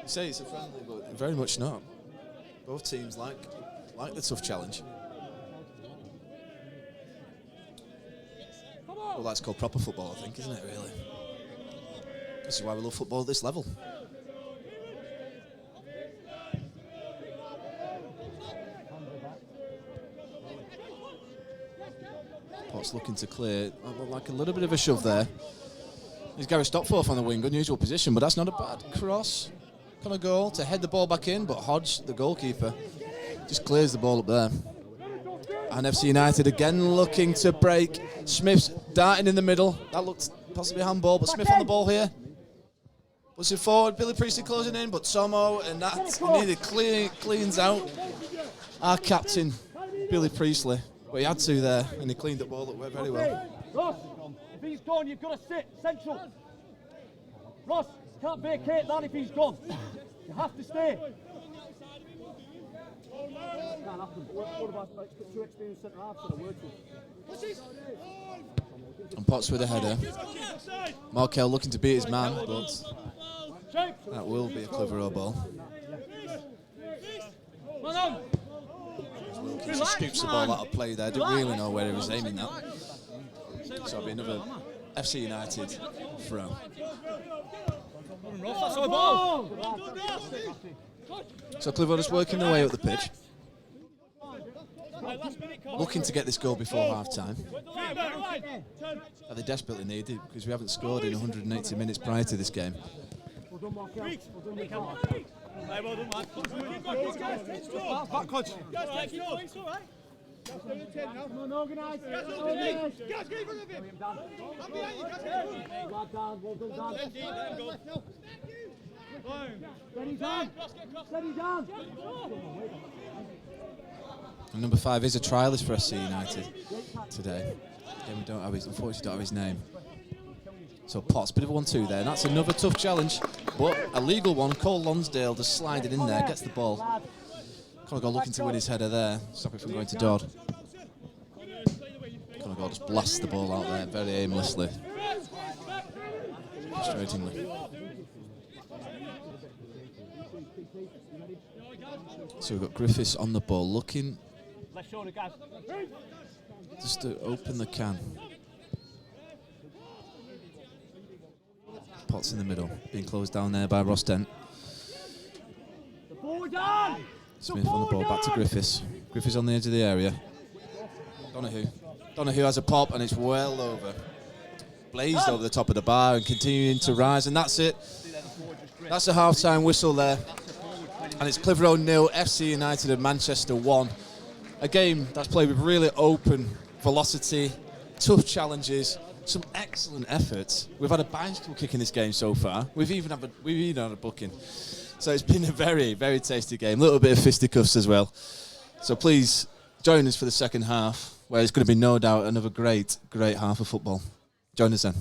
say it's a friendly, but very much not. Both teams like the tough challenge. Well, that's called proper football, I think, isn't it, really? This is why we love football at this level. Potts looking to clear, like a little bit of a shove there. There's Gary Stopforth on the wing, unusual position, but that's not a bad cross. Kind of goal to head the ball back in, but Hodge, the goalkeeper, just clears the ball up there. And FC United again looking to break. Smith's darting in the middle. That looked possibly handball, but Smith on the ball here. Puts it forward, Billy Priestley closing in, but Tomo, and that nearly cleans out our captain, Billy Priestley. But he had to there, and he cleaned the ball up very well. Ross, if he's gone, you've got to sit central. Ross, can't vacate that if he's gone. You have to stay. Can't happen. What about two experienced centre halves that are working? And Potts with a header. Markel looking to beat his man, but that will be a Clitheroe ball. Wilkins just scoops the ball out of play there. Didn't really know where he was aiming that. So it'll be another FC United throw. So Clitheroe just working their way up the pitch. looking to get this goal before half-time. That they desperately need it because we haven't scored in 180 minutes prior to this game. And number 5 is a trialist for SC United today. Again, we don't have his, unfortunately don't have his name. So Potts, bit of a 1-2 there, and that's another tough challenge, but a legal one. Cole Lonsdale just sliding in there, gets the ball. Conagle looking to win his header there, stop it from going to Dodd. Conagle just blasts the ball out there very aimlessly, frustratingly. So we've got Griffiths on the ball, looking just to open the can. Potts in the middle, being closed down there by Ross Dent. Smith on the ball, back to Griffiths. Griffiths on the edge of the area. Donahue has a pop and it's well over. Blazed over the top of the bar and continuing to rise, and that's it. That's a half-time whistle there. And it's Clitheroe 0, FC United of Manchester 1. A game that's played with really open velocity, tough challenges, some excellent efforts. We've had a bicycle kick in this game so far. We've even had a booking. So it's been a very, very tasty game. A little bit of fisticuffs as well. So please join us for the second half, where it's going to be no doubt another great, great half of football. Join us then.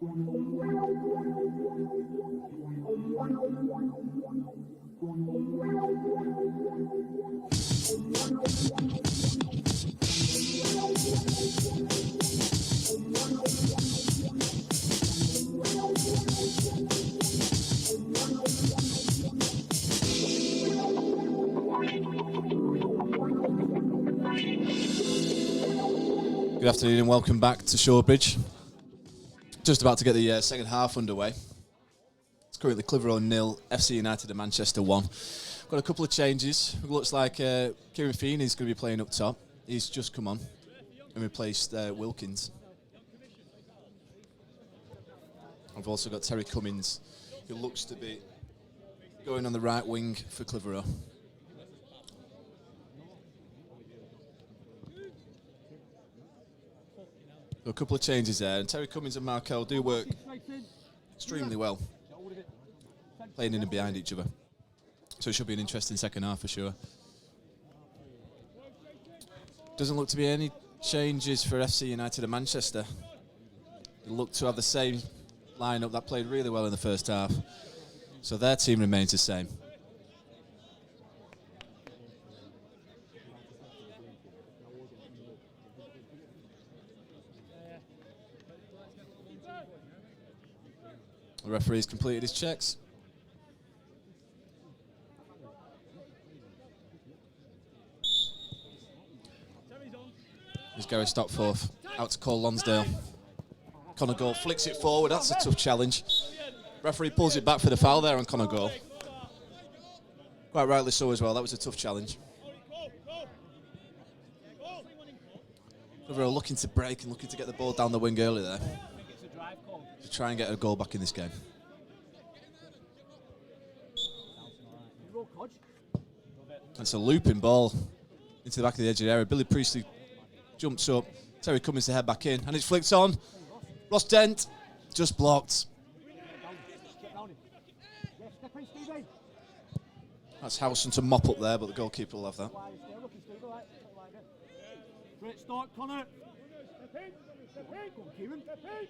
Good afternoon and welcome back to Shawbridge. Just about to get the second half underway. It's currently Clitheroe 0, FC United and Manchester 1. Got a couple of changes. It looks like Kieran Feeney is going to be playing up top. He's just come on and replaced Wilkins. I've also got Terry Cummins, who looks to be going on the right wing for Clitheroe. A couple of changes there, and Terry Cummins and Markel do work extremely well, playing in and behind each other. So it should be an interesting second half for sure. Doesn't look to be any changes for FC United and Manchester. They look to have the same lineup that played really well in the first half. So their team remains the same. The referee's completed his checks. Here's Gary Stockforth out to call Lonsdale. Conor Goal flicks it forward. That's a tough challenge. Referee pulls it back for the foul there on Conor Goal. Quite rightly so as well. That was a tough challenge. Clitheroe looking to break and looking to get the ball down the wing early there, to try and get a goal back in this game. That's a looping ball into the back of the edge of the area. Billy Priestley jumps up. Terry Cummins to head back in, and it's flicked on. Ross Dent just blocked. That's Howson to mop up there, but the goalkeeper will have that. Great start, Connor.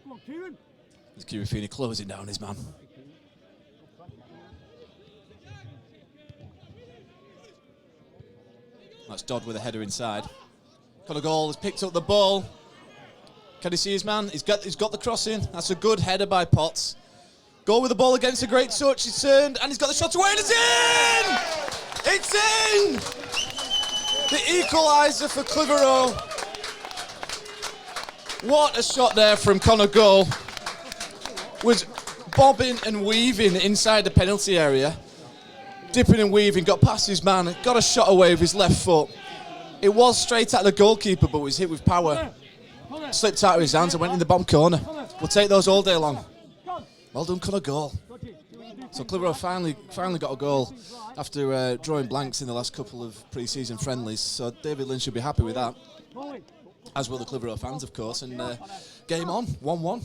Come on, Kieran. There's Kieran Feeney closing down his man. That's Dodd with a header inside. Conor Goal has picked up the ball. Can you see his man? He's got the cross in. That's a good header by Potts. Goal with the ball against a great touch. He's turned and he's got the shot away and it's in! It's in! The equaliser for Clitheroe. What a shot there from Conor Goal. Was bobbing and weaving inside the penalty area. Dipping and weaving, got past his man, got a shot away with his left foot. It was straight at the goalkeeper, but was hit with power. Slipped out of his hands and went in the bottom corner. We'll take those all day long. Well done, Conor Goal. So Clitheroe finally got a goal after drawing blanks in the last couple of pre-season friendlies. So David Lynn should be happy with that, as will the Clitheroe fans, of course. And game on, 1-1.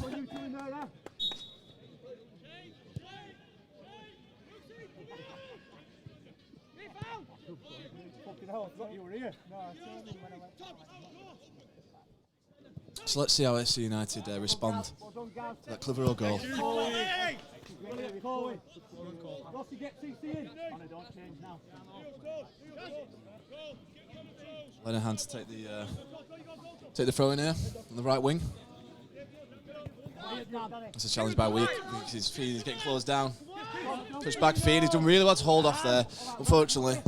So let's see how FC United respond to that Clitheroe goal. Lenihan to take the throw in here on the right wing. That's a challenge by Week. His feet is getting closed down. Push back feed. He's done really well to hold off there. Unfortunately,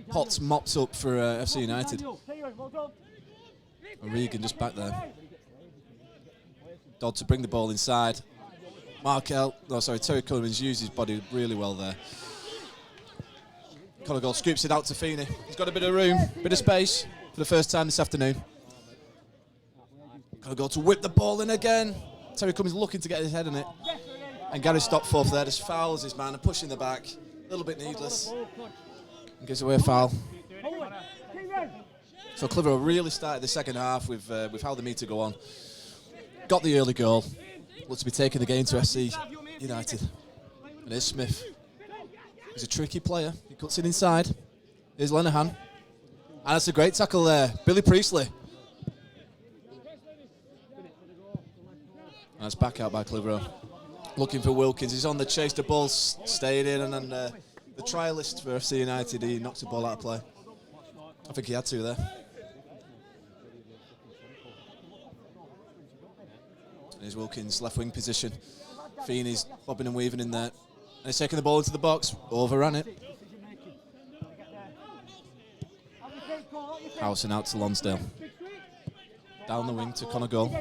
Potts mops up for FC United. And Regan just back there. Dodd to bring the ball inside. Terry Cummins used his body really well there. Conor Goal scoops it out to Feeney. He's got a bit of room, bit of space for the first time this afternoon. Conor Goal to whip the ball in again. Terry Cummins looking to get his head on it. And Gary Stockforth there just fouls his man and pushing the back. A little bit needless. And gives away a foul. So Clitheroe really started the second half with how they need to go on. Got the early goal. Looks to be taking the game to FC United. And here's Smith. He's a tricky player. He cuts it inside. Here's Lenihan. And that's a great tackle there. Billy Priestley. That's back out by Clitheroe. Looking for Wilkins. He's on the chase. The ball's staying in, and then the trialist for FC United, he knocked the ball out of play. I think he had to there. Here's Wilkins, left wing position. Feeney's bobbing and weaving in there. And he's taking the ball into the box. Overran it. Howson out to Lonsdale. Down the wing to Connor Goal.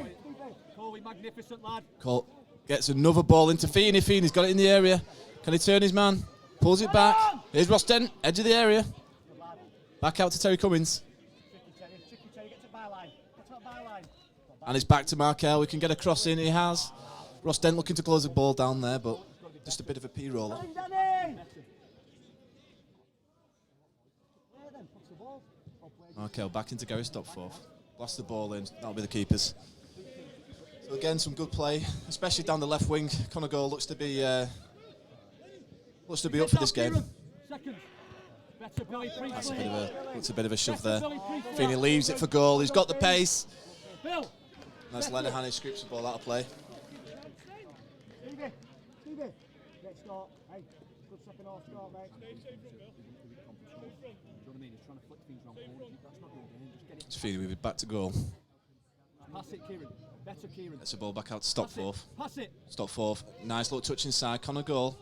Cole gets another ball into Feeney. Feeney's got it in the area. Can he turn his man? Pulls it back. Here's Ross Dent, edge of the area. Back out to Terry Cummins. And it's back to Markel. We can get a cross in. He has. Ross Dent looking to close the ball down there, but just a bit of a P-roller. Markel back into Gary Stopforth. Blast the ball in. That'll be the keepers. So again, some good play, especially down the left wing. Connor Goal looks to be up for this game. That's a bit of a shove there. Feeney leaves it for Goal. He's got the pace. That's Lenihan who scoops the ball out of play. It's Feeney moving back to Goal. That's the ball back out to Stopforth. Stopforth, nice little touch inside. Connor Goal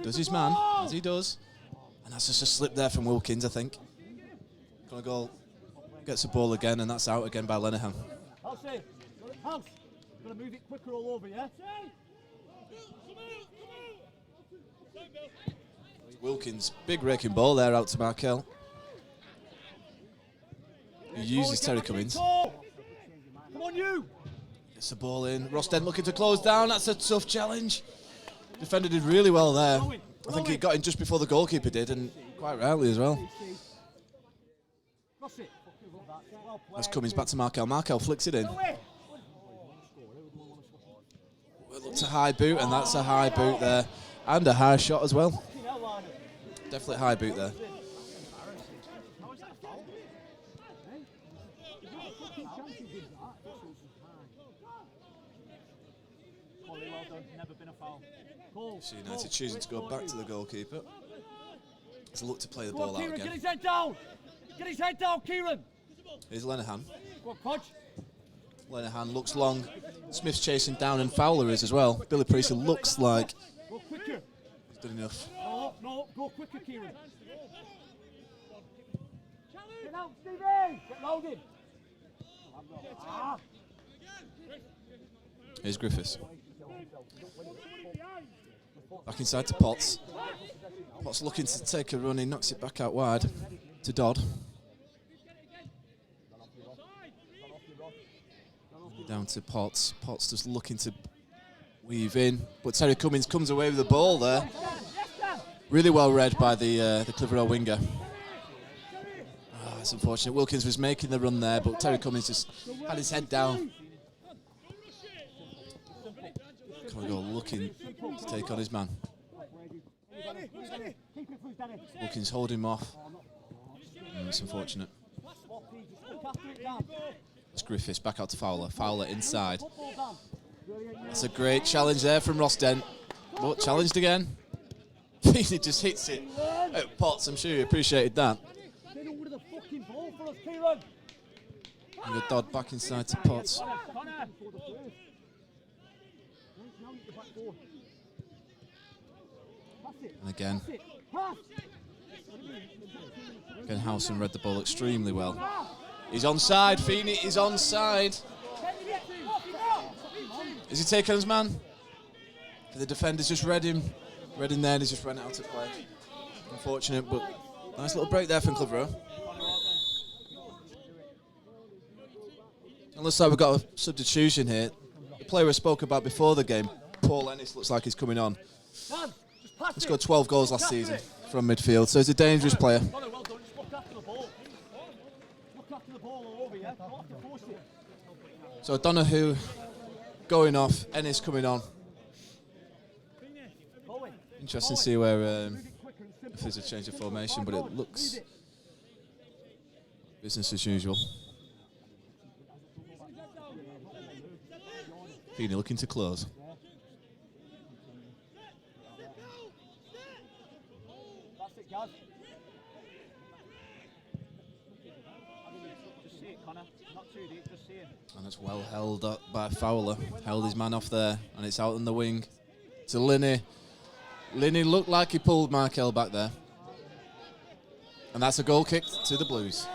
does his man, as he does. And that's just a slip there from Wilkins, I think. Connor Goal gets the ball again, and that's out again by Lenihan. Gonna move it quicker all over, yeah? Wilkins, big raking ball there out to Markel. He uses Terry Cummins. Come on, you! Gets the ball in. Ross Dent looking to close down. That's a tough challenge. Defender did really well there. I think he got in just before the goalkeeper did, and quite rarely as well. That's Cummins back to Markel. Markel flicks it in. We'll look to high boot, and that's a high boot there. And a high shot as well. Definitely high boot there. FC United choosing to go back to the goalkeeper. Let's look to play the ball out again. Get his head down! Get his head down, Kieran! Here's Lenihan. Go on, Podge. Lenihan looks long. Smith's chasing down, and Fowler is as well. Billy Priestley looks like he's done enough. No, go quicker, Kieran. Get out, Stevie! Get loaded! Here's Griffiths. Back inside to Potts. Potts looking to take a run. He knocks it back out wide to Dodd. Down to Potts. Potts just looking to weave in. But Terry Cummins comes away with the ball there. Really well read by the Clitheroe winger. Oh, it's unfortunate. Wilkins was making the run there, but Terry Cummins just had his head down. Looking to take on his man. Wilkins holding him off. It's unfortunate. It's Griffiths back out to Fowler. Fowler inside. That's a great challenge there from Ross Dent. But challenged again. He just hits it at Potts. I'm sure he appreciated that. And the Dodd back inside to Potts. And again Howson read the ball extremely well. He's onside. Feeney is onside. Is he taking his man? The defender's just read him. Read in there and he's just ran out of play. Unfortunate, but nice little break there from Clitheroe. And looks like we've got a substitution here. The player we spoke about before the game, Paul Ennis, looks like he's coming on. He scored 12 goals last season from midfield, so he's a dangerous player. So Donahue going off, Ennis coming on. Interesting to see where if there's a change of formation, but it looks business as usual. Feeney looking to close. That's it, Gaz. Just see it, Connor. Not too deep, just see it. And it's well held up by Fowler. Held his man off there, and it's out on the wing to Linney. Linney looked like he pulled Markel back there. And that's a goal kick to the Blues.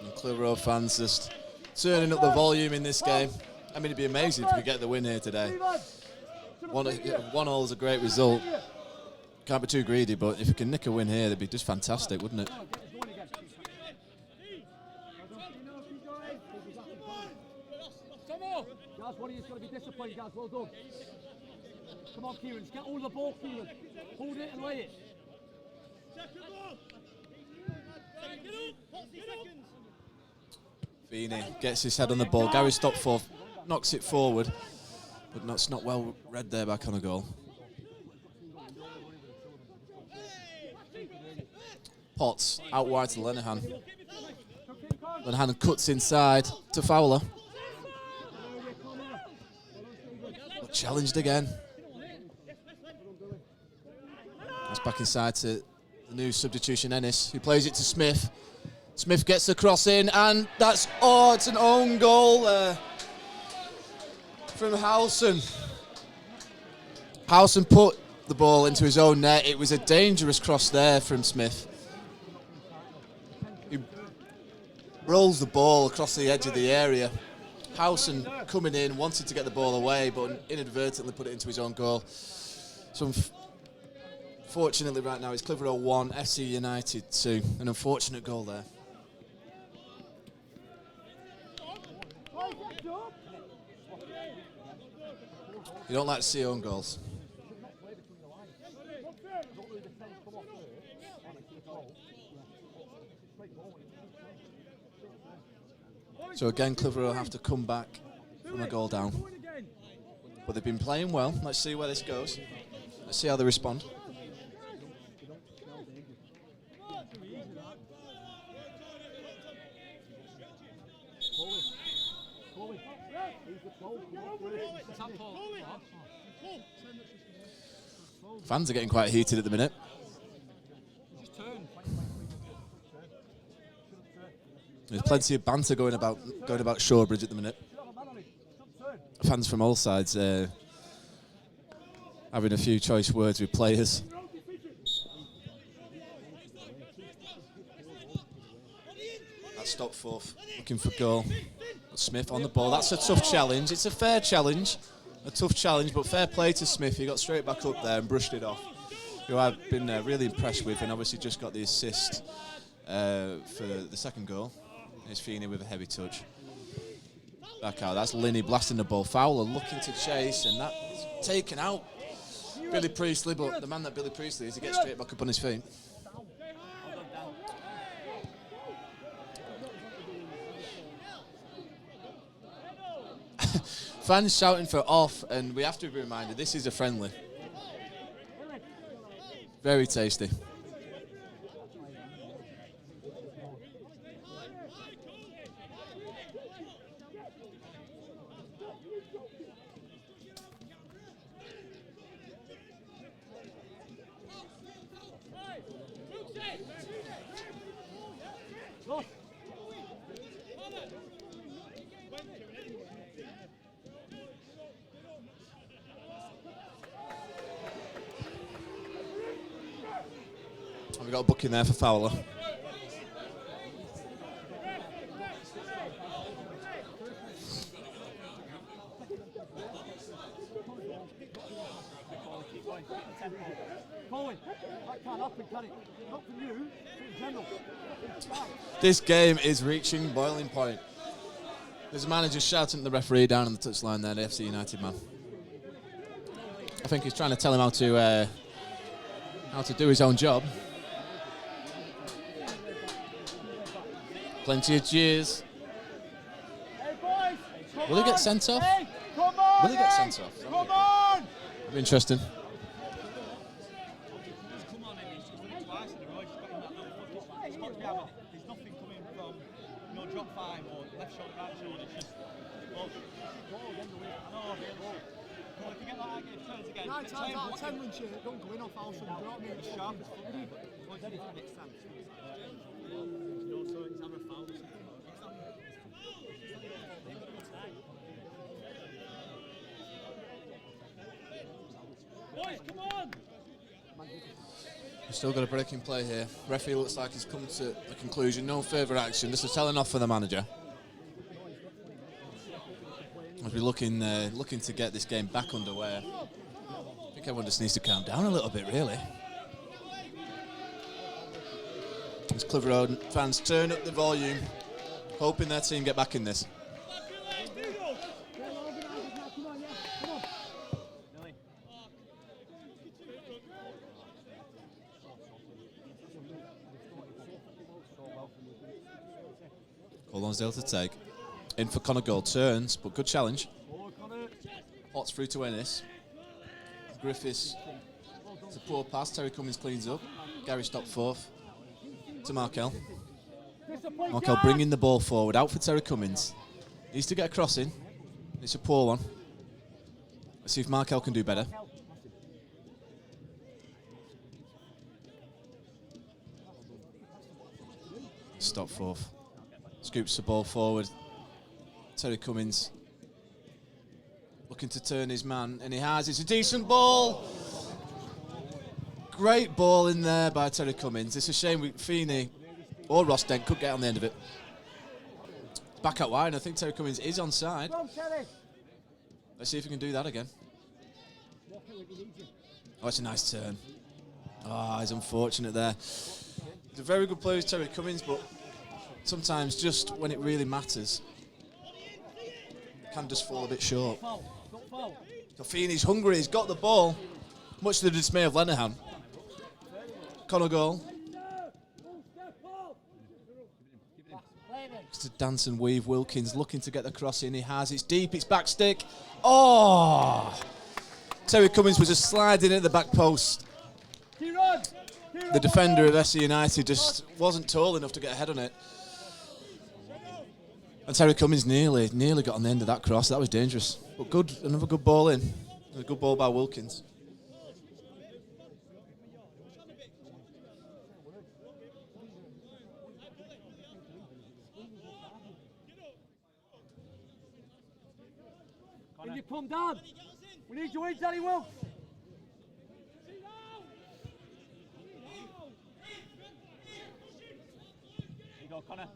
And Clitheroe fans just turning up the volume in this game. I mean, it'd be amazing if we could get the win here today. 1-1 is a great result. Can't be too greedy, but if we can nick a win here, that'd be just fantastic, wouldn't it? Gaz, one of you's got to be disciplined, Gaz. Well done. Come on, Kieran. Just get hold of the ball, Kieran. Hold it and lay it. Feeney gets his head on the ball. Gary Stopforth knocks it forward, but it's not well read there by Conor Goal. Potts out wide to Lenihan. Lenihan cuts inside to Fowler. But challenged again. That's back inside to the new substitution Ennis, who plays it to Smith. Smith gets the cross in, and it's an own goal there from Howson. Howson put the ball into his own net. It was a dangerous cross there from Smith. He rolls the ball across the edge of the area. Howson coming in, wanted to get the ball away, but inadvertently put it into his own goal. So fortunately right now it's Clitheroe 1, FC United 2. An unfortunate goal there. You don't like to see own goals. So again, Clitheroe have to come back from a goal down. But they've been playing well. Let's see where this goes. Let's see how they respond. Fans are getting quite heated at the minute. There's plenty of banter going about Shawbridge at the minute. Fans from all sides having a few choice words with players. That's Stopforth looking for goal. Smith on the ball. That's a tough challenge. It's a fair challenge. A tough challenge, but fair play to Smith. He got straight back up there and brushed it off. Who I've been really impressed with, and obviously just got the assist for the second goal. It's Feeney with a heavy touch. Back out. That's Linney blasting the ball. Fowler looking to chase, and that's taken out. Billy Priestley, but the man that Billy Priestley is, he gets straight back up on his feet. Fans shouting for off, and we have to be reminded this is a friendly. Very tasty. We've got a booking there for Fowler. This game is reaching boiling point. There's a manager shouting at the referee down on the touchline there, the FC United man. I think he's trying to tell him how to do his own job. Plenty of cheers. Will he get sent off? Will he get sent off? Come on! That'd be interesting. 9 times out of 10 when you don't go in off house, you know what I mean? It's sharp as Boys, come on! We've still got a breaking play here. Referee looks like he's come to a conclusion. No further action. This is telling off for the manager. As we're looking to get this game back underway. I think everyone just needs to calm down a little bit, really. As Clitheroe fans turn up the volume, hoping their team get back in this. Lonsdale to take. In for Connor Gold. Turns, but good challenge. Potts through to Ennis. Griffiths. It's a poor pass. Terry Cummins cleans up. Gary stopped fourth. To Markel. Markel bringing the ball forward. Out for Terry Cummins. Needs to get a cross in. It's a poor one. Let's see if Markel can do better. Stop fourth. Scoops the ball forward. Terry Cummins looking to turn his man, and he has. It's a decent ball. Great ball in there by Terry Cummins. It's a shame Feeney or Ross Dent could get on the end of it. Back out wide, and I think Terry Cummins is onside. Let's see if he can do that again. Oh, it's a nice turn. Ah, he's unfortunate there. He's a very good player, Terry Cummins, but sometimes just when it really matters, can just fall a bit short. So Feeney's hungry, he's got the ball, much to the dismay of Lenihan. Connor goal. To dance and weave. Wilkins looking to get the cross in. He has. It's deep. It's back stick. Oh! Terry Cummins was just sliding at the back post. The defender of SC United just wasn't tall enough to get ahead on it. And Terry Cummins nearly got on the end of that cross. That was dangerous. But good, another good ball in. A good ball by Wilkins. Can you come down? We need you in, Danny Wilkes. There you go, Connor.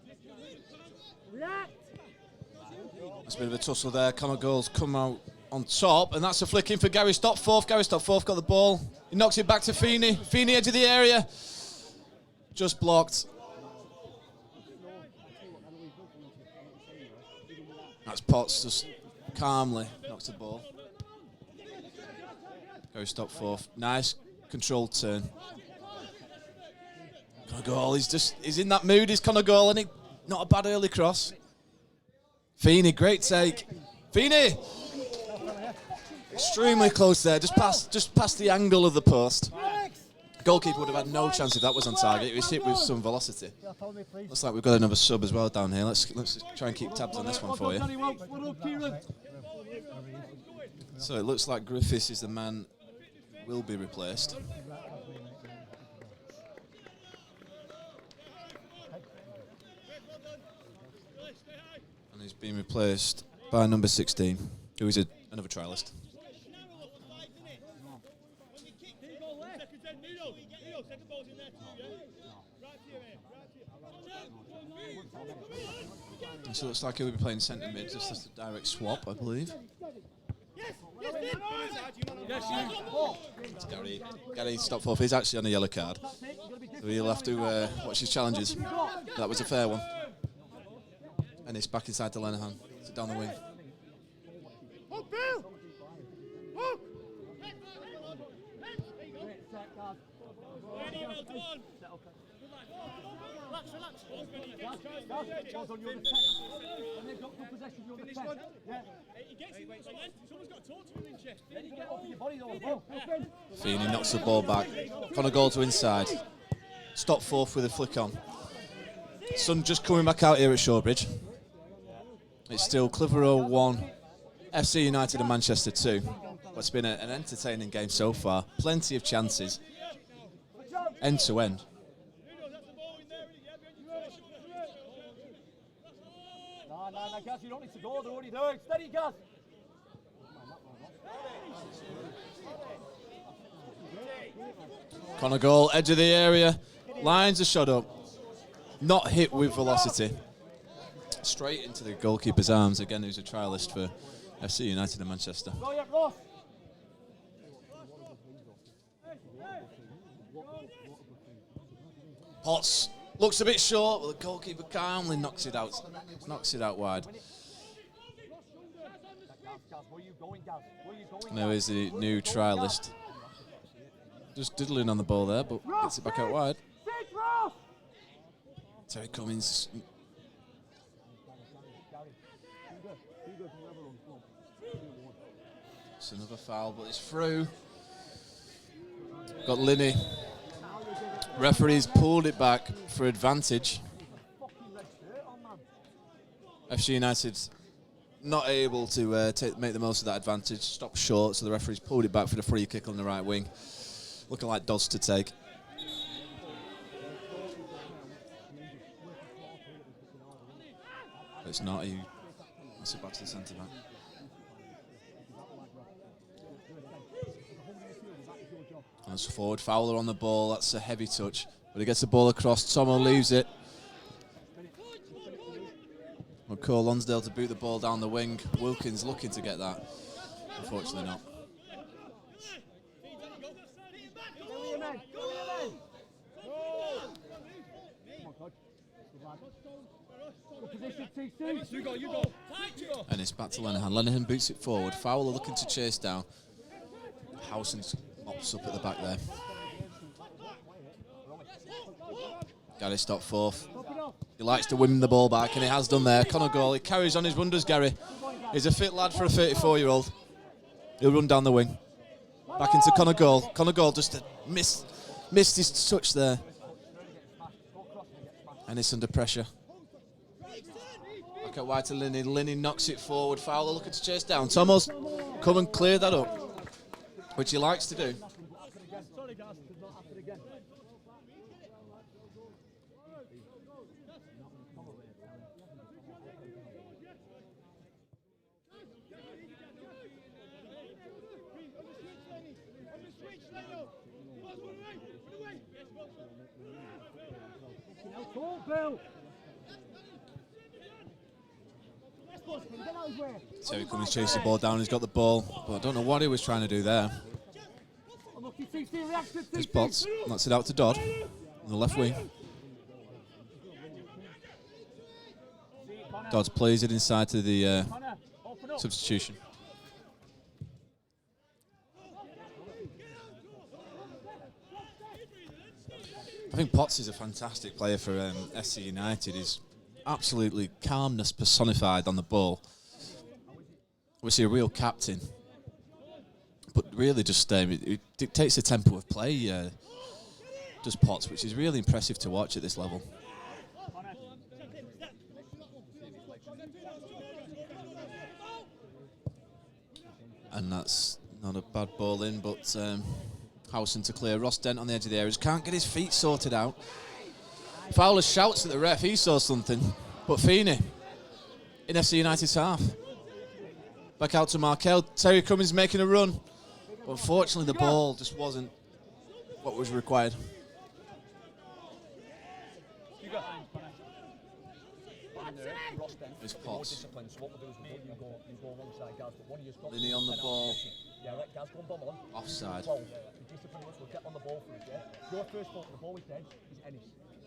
React. That's a bit of a tussle there. Connor Goals come out on top, and that's a flick in for Gary Stopforth. Gary Stopforth got the ball. He knocks it back to Feeney. Feeney edge of the area. Just blocked. That's Potts just calmly knocks the ball. Gary Stopforth. Nice controlled turn. Connor Goal, he's in that mood, he's Connor Goal, and not a bad early cross. Feeney, great take. Feeney! Extremely close there, just past the angle of the post. The goalkeeper would have had no chance if that was on target. It was hit with some velocity. Looks like we've got another sub as well down here. Let's try and keep tabs on this one for you. So it looks like Griffiths is the man who will be replaced. And he's been replaced by number 16, who is another trialist. So it looks like he'll be playing centre mid, just as a direct swap, I believe. It's Gary Stopforth is actually on a yellow card, so he'll have to watch his challenges. That was a fair one. And it's back inside to Lenihan, so down the wing. Feeney knocks the ball back. Connor Goal to inside. Stopforth with a flick on. Sun just coming back out here at Shawbridge. It's still Clitheroe 1, FC United and Manchester 2. But It's been an entertaining game so far. Plenty of chances, end to end. No, Gaz, you don't need to go. They're already there. Steady, Gaz. Connor goal, edge of the area. Lines are shot up. Not hit with velocity. Straight into the goalkeeper's arms. Again, who's a trialist for FC United of Manchester. Go, yeah, Ross. Potts looks a bit short, but the goalkeeper calmly knocks it out. Knocks it out wide. Now is the new trialist. Just diddling on the ball there, but gets it back out wide. Terry Cummings. It's another foul, but it's through. Got Linney. Referees pulled it back for advantage. FC United not able to make the most of that advantage. Stopped short, so the referees pulled it back for the free kick on the right wing. Looking like dodge to take. But it's not. He puts it back to the centre back. And it's forward. Fowler on the ball. That's a heavy touch. But he gets the ball across. Tomo leaves it. Cole Lonsdale to boot the ball down the wing. Wilkins looking to get that. Unfortunately not. And it's back to Lenihan. Lenihan boots it forward. Fowler looking to chase down. Howson mops up at the back there. Gary Stockforth. He likes to win the ball back, and he has done there. Connor Gall, he carries on his wonders, Gary. He's a fit lad for a 34-year-old. He'll run down the wing. Back into Connor Gall. Connor Gall just missed his touch there. And it's under pressure. Back out wide to Linney. Linney knocks it forward. Fowler looking to chase down. Tomo's come and clear that up, which he likes to do. Terry Cummings chased the ball down. He's got the ball, but I don't know what he was trying to do there. His Potts knocks it out to Dodd on the left wing. Dodd plays it inside to the substitution. I think Potts is a fantastic player for SC United. He's absolutely calmness personified on the ball. Obviously a real captain, but really just it dictates the tempo of play, does Potts, which is really impressive to watch at this level. And that's not a bad ball in, but Howson to clear. Ross Dent on the edge of the area. Just can't get his feet sorted out. Fowler shouts at the ref. He saw something. But Feeney in FC United's half. Back out to Markel. Terry Cummings making a run. But unfortunately, the ball just wasn't what was required. It's Potts. Linney on the ball. Offside. Get on the ball for us, yeah? Your first fault for the ball with Dench is Ennis.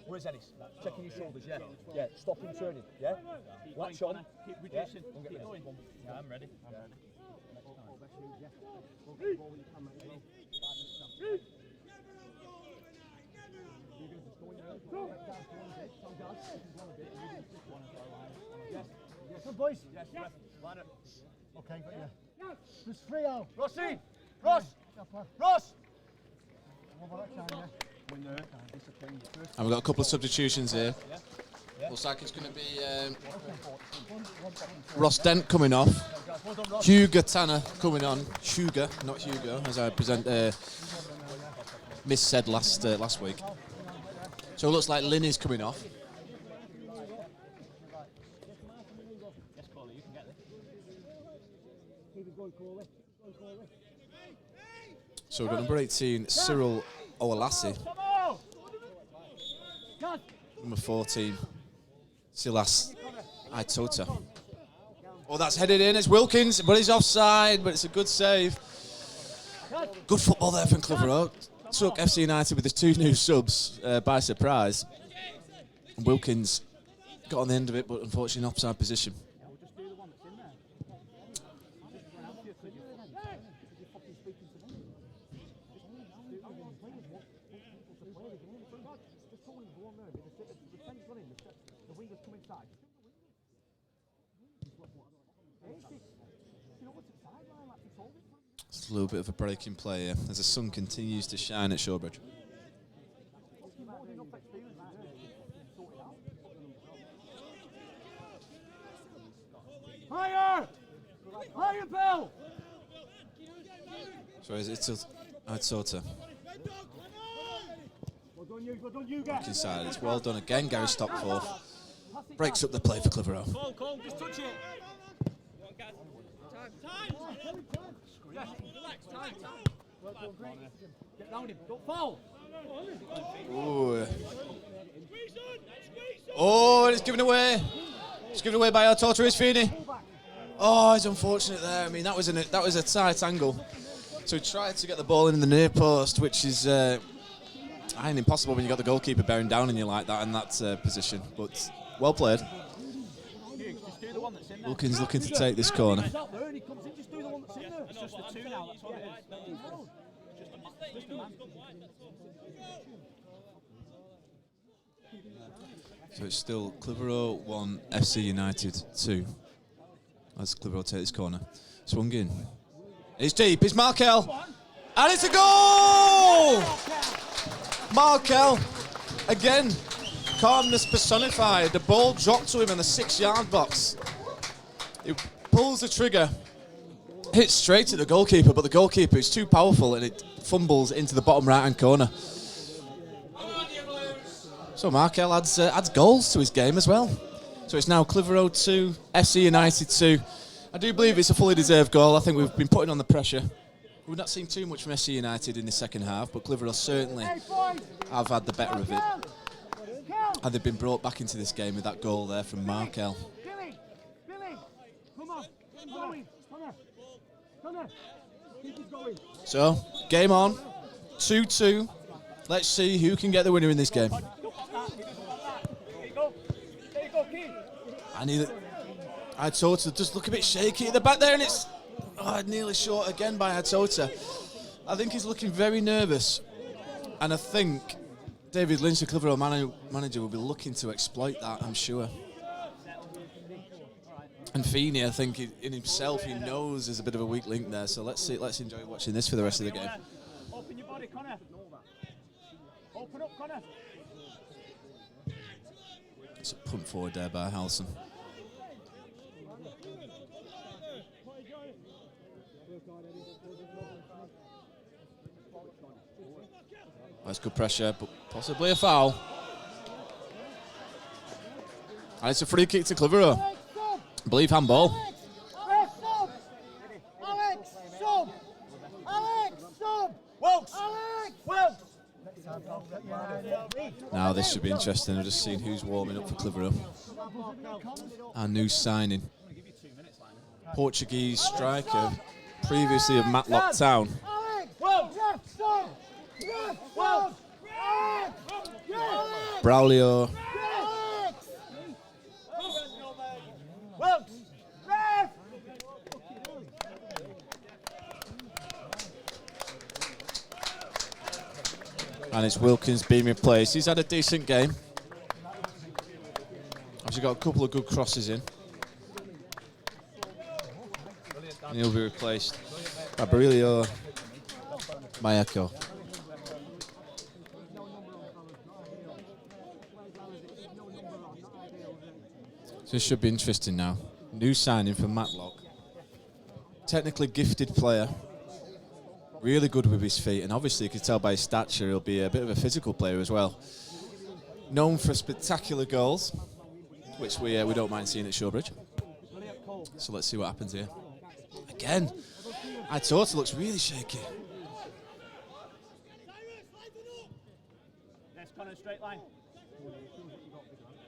Where's Ennis? Checking your shoulders, yeah? Yeah, stop him turning, yeah? Latch on. Keep reducing. Keep going. Yeah, I'm ready. Good boys. Yes, line it. Okay, but yeah. There's 3 out. Rossi! Ross! Ross! And we've got a couple of substitutions here. Looks like it's going to be Ross Dent coming off. Hugo Tanner coming on. Hugo, not Hugo, as I missaid last week. So it looks like Lynn is coming off. So we've got number 18, Cyril Owalassi. Number 14, Silas Aitota. Oh, that's headed in. It's Wilkins, but he's offside, but it's a good save. Good football there from Clitheroe. Took FC United with his 2 new subs by surprise. Wilkins got on the end of it, but unfortunately in offside position. It's a little bit of a breaking play here as the sun continues to shine at Shawbridge. Higher! Higher, Bill! So it's Aitota. Back inside. It's well done again, Gary Stockforth. Breaks up the play for Clitheroe. Cole, just touch it. Get round him, don't fall. Ooh. Oh, it's given away. It's given away by Aitota Isfini. Oh, it's unfortunate there. I mean, that was a tight angle. So he tried to get the ball in the near post, which is impossible when you got the goalkeeper bearing down on you like that in that position. But well played. Wilkins looking to take this corner. So it's still Clitheroe 1, FC United 2. As Clitheroe take this corner. Swung in. It's deep, it's Markel. And it's a goal! Markel, again, calmness personified. The ball dropped to him in the 6-yard box. He pulls the trigger, hits straight at the goalkeeper, but the goalkeeper is too powerful and it fumbles into the bottom right-hand corner. So Markel adds goals to his game as well. So it's now Clitheroe 2, FC United 2. I do believe it's a fully deserved goal. I think we've been putting on the pressure. We've not seen too much from FC United in the second half, but Clitheroe certainly have had the better of it. And they've been brought back into this game with that goal there from Markel. So, game on, 2-2. Let's see who can get the winner in this game. And Aitota does look a bit shaky at the back there, and it's nearly short again by Aitota. I think he's looking very nervous, and I think David Lynch, the Clitheroe manager, will be looking to exploit that, I'm sure. And Feeney, I think in himself, he knows there's a bit of a weak link there. So let's enjoy watching this for the rest of the game. Open your body, Connor. Open up, Connor. It's a punt forward there by Halson. That's good pressure, but possibly a foul. And it's a free kick to Clitheroe. I believe handball. Alex, sub! Alex, sub! Wilkes! Wilkes! Now this should be interesting. I've just seen who's warming up for Clitheroe. Our new signing. Portuguese striker, previously of Matlock Town. Braulio. And it's Wilkins being replaced. He's had a decent game. Actually got a couple of good crosses in. And he'll be replaced by Braulio Mayako. So this should be interesting now. New signing for Matlock. Technically gifted player. Really good with his feet, and obviously you can tell by his stature he'll be a bit of a physical player as well. Known for spectacular goals, which we don't mind seeing at Shawbridge. So let's see what happens here. Again, Itorta looks really shaky.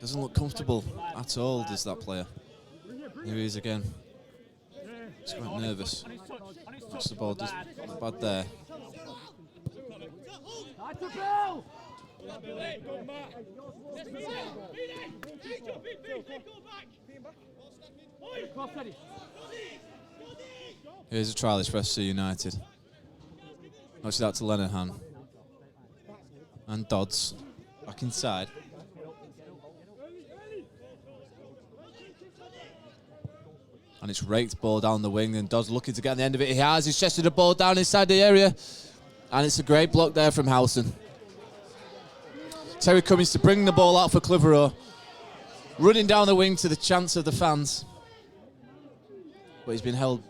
Doesn't look comfortable at all, does that player. Here he is again. He's quite nervous. Watch the ball, just not bad there. Here's a trialist for SC United. Knocks it out to Lenihan. And Dodds back inside. And it's raked ball down the wing, and Dodds looking to get on the end of it. He has. He's chested the ball down inside the area. And it's a great block there from Howson. Terry Cummings to bring the ball out for Clitheroe. Running down the wing to the chance of the fans. But he's been held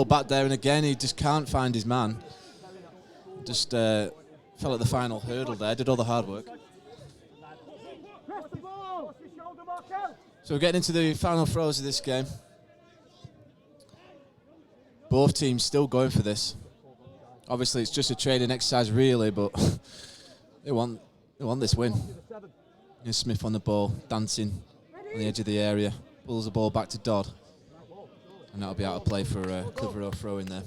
back there, and again he just can't find his man. Just fell at the final hurdle there, did all the hard work. So we're getting into the final throws of this game. Both teams still going for this. Obviously it's just a training exercise really, but they want this win. Here's Smith on the ball, dancing on the edge of the area. Pulls the ball back to Dodd. And that'll be out of play for Clitheroe throw in there.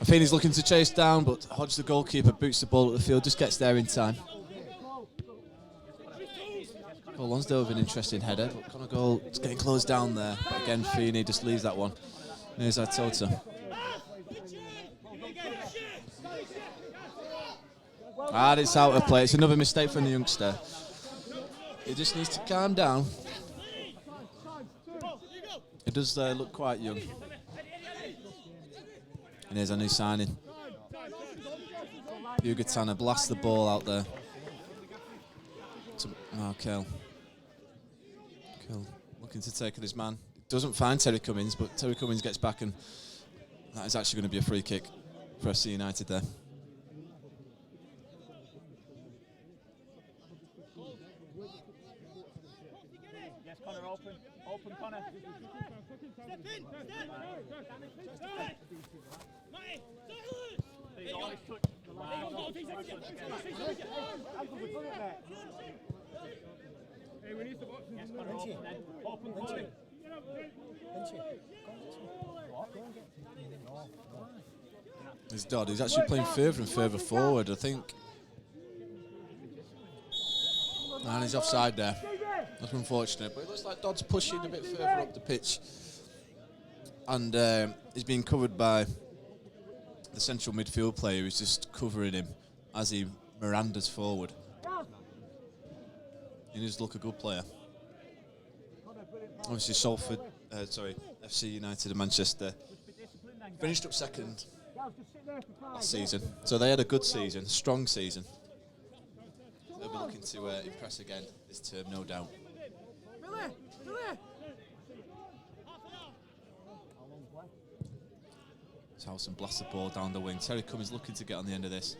I think he's looking to chase down, but Hodge, the goalkeeper, boots the ball at the field, just gets there in time. Well, Lonsdale with an interesting header, but Conagoal is getting closed down there. But again, Feeney just leaves that one. Here's Itorta. And it's out of play. It's another mistake from the youngster. He just needs to calm down. He does look quite young. And here's a new signing. Bugatana blasts the ball out there. Kel looking to take his man. Doesn't find Terry Cummings, but Terry Cummings gets back, and that is actually going to be a free kick for SC United there. Yes, Connor, open Connor. Step in, Hey, we need some options. Yes, Connor, open Connor. There's Dodd. He's actually playing further and further forward, I think. And he's offside there. That's unfortunate, but it looks like Dodd's pushing a bit further up the pitch. And he's being covered by the central midfield player who's just covering him as he Miranda's forward. He does look a good player. Obviously FC United of Manchester finished up second last season. So they had a good season, a strong season. They'll be looking to impress again this term, no doubt. Howson blasts the ball down the wing. Terry Cummings looking to get on the end of this.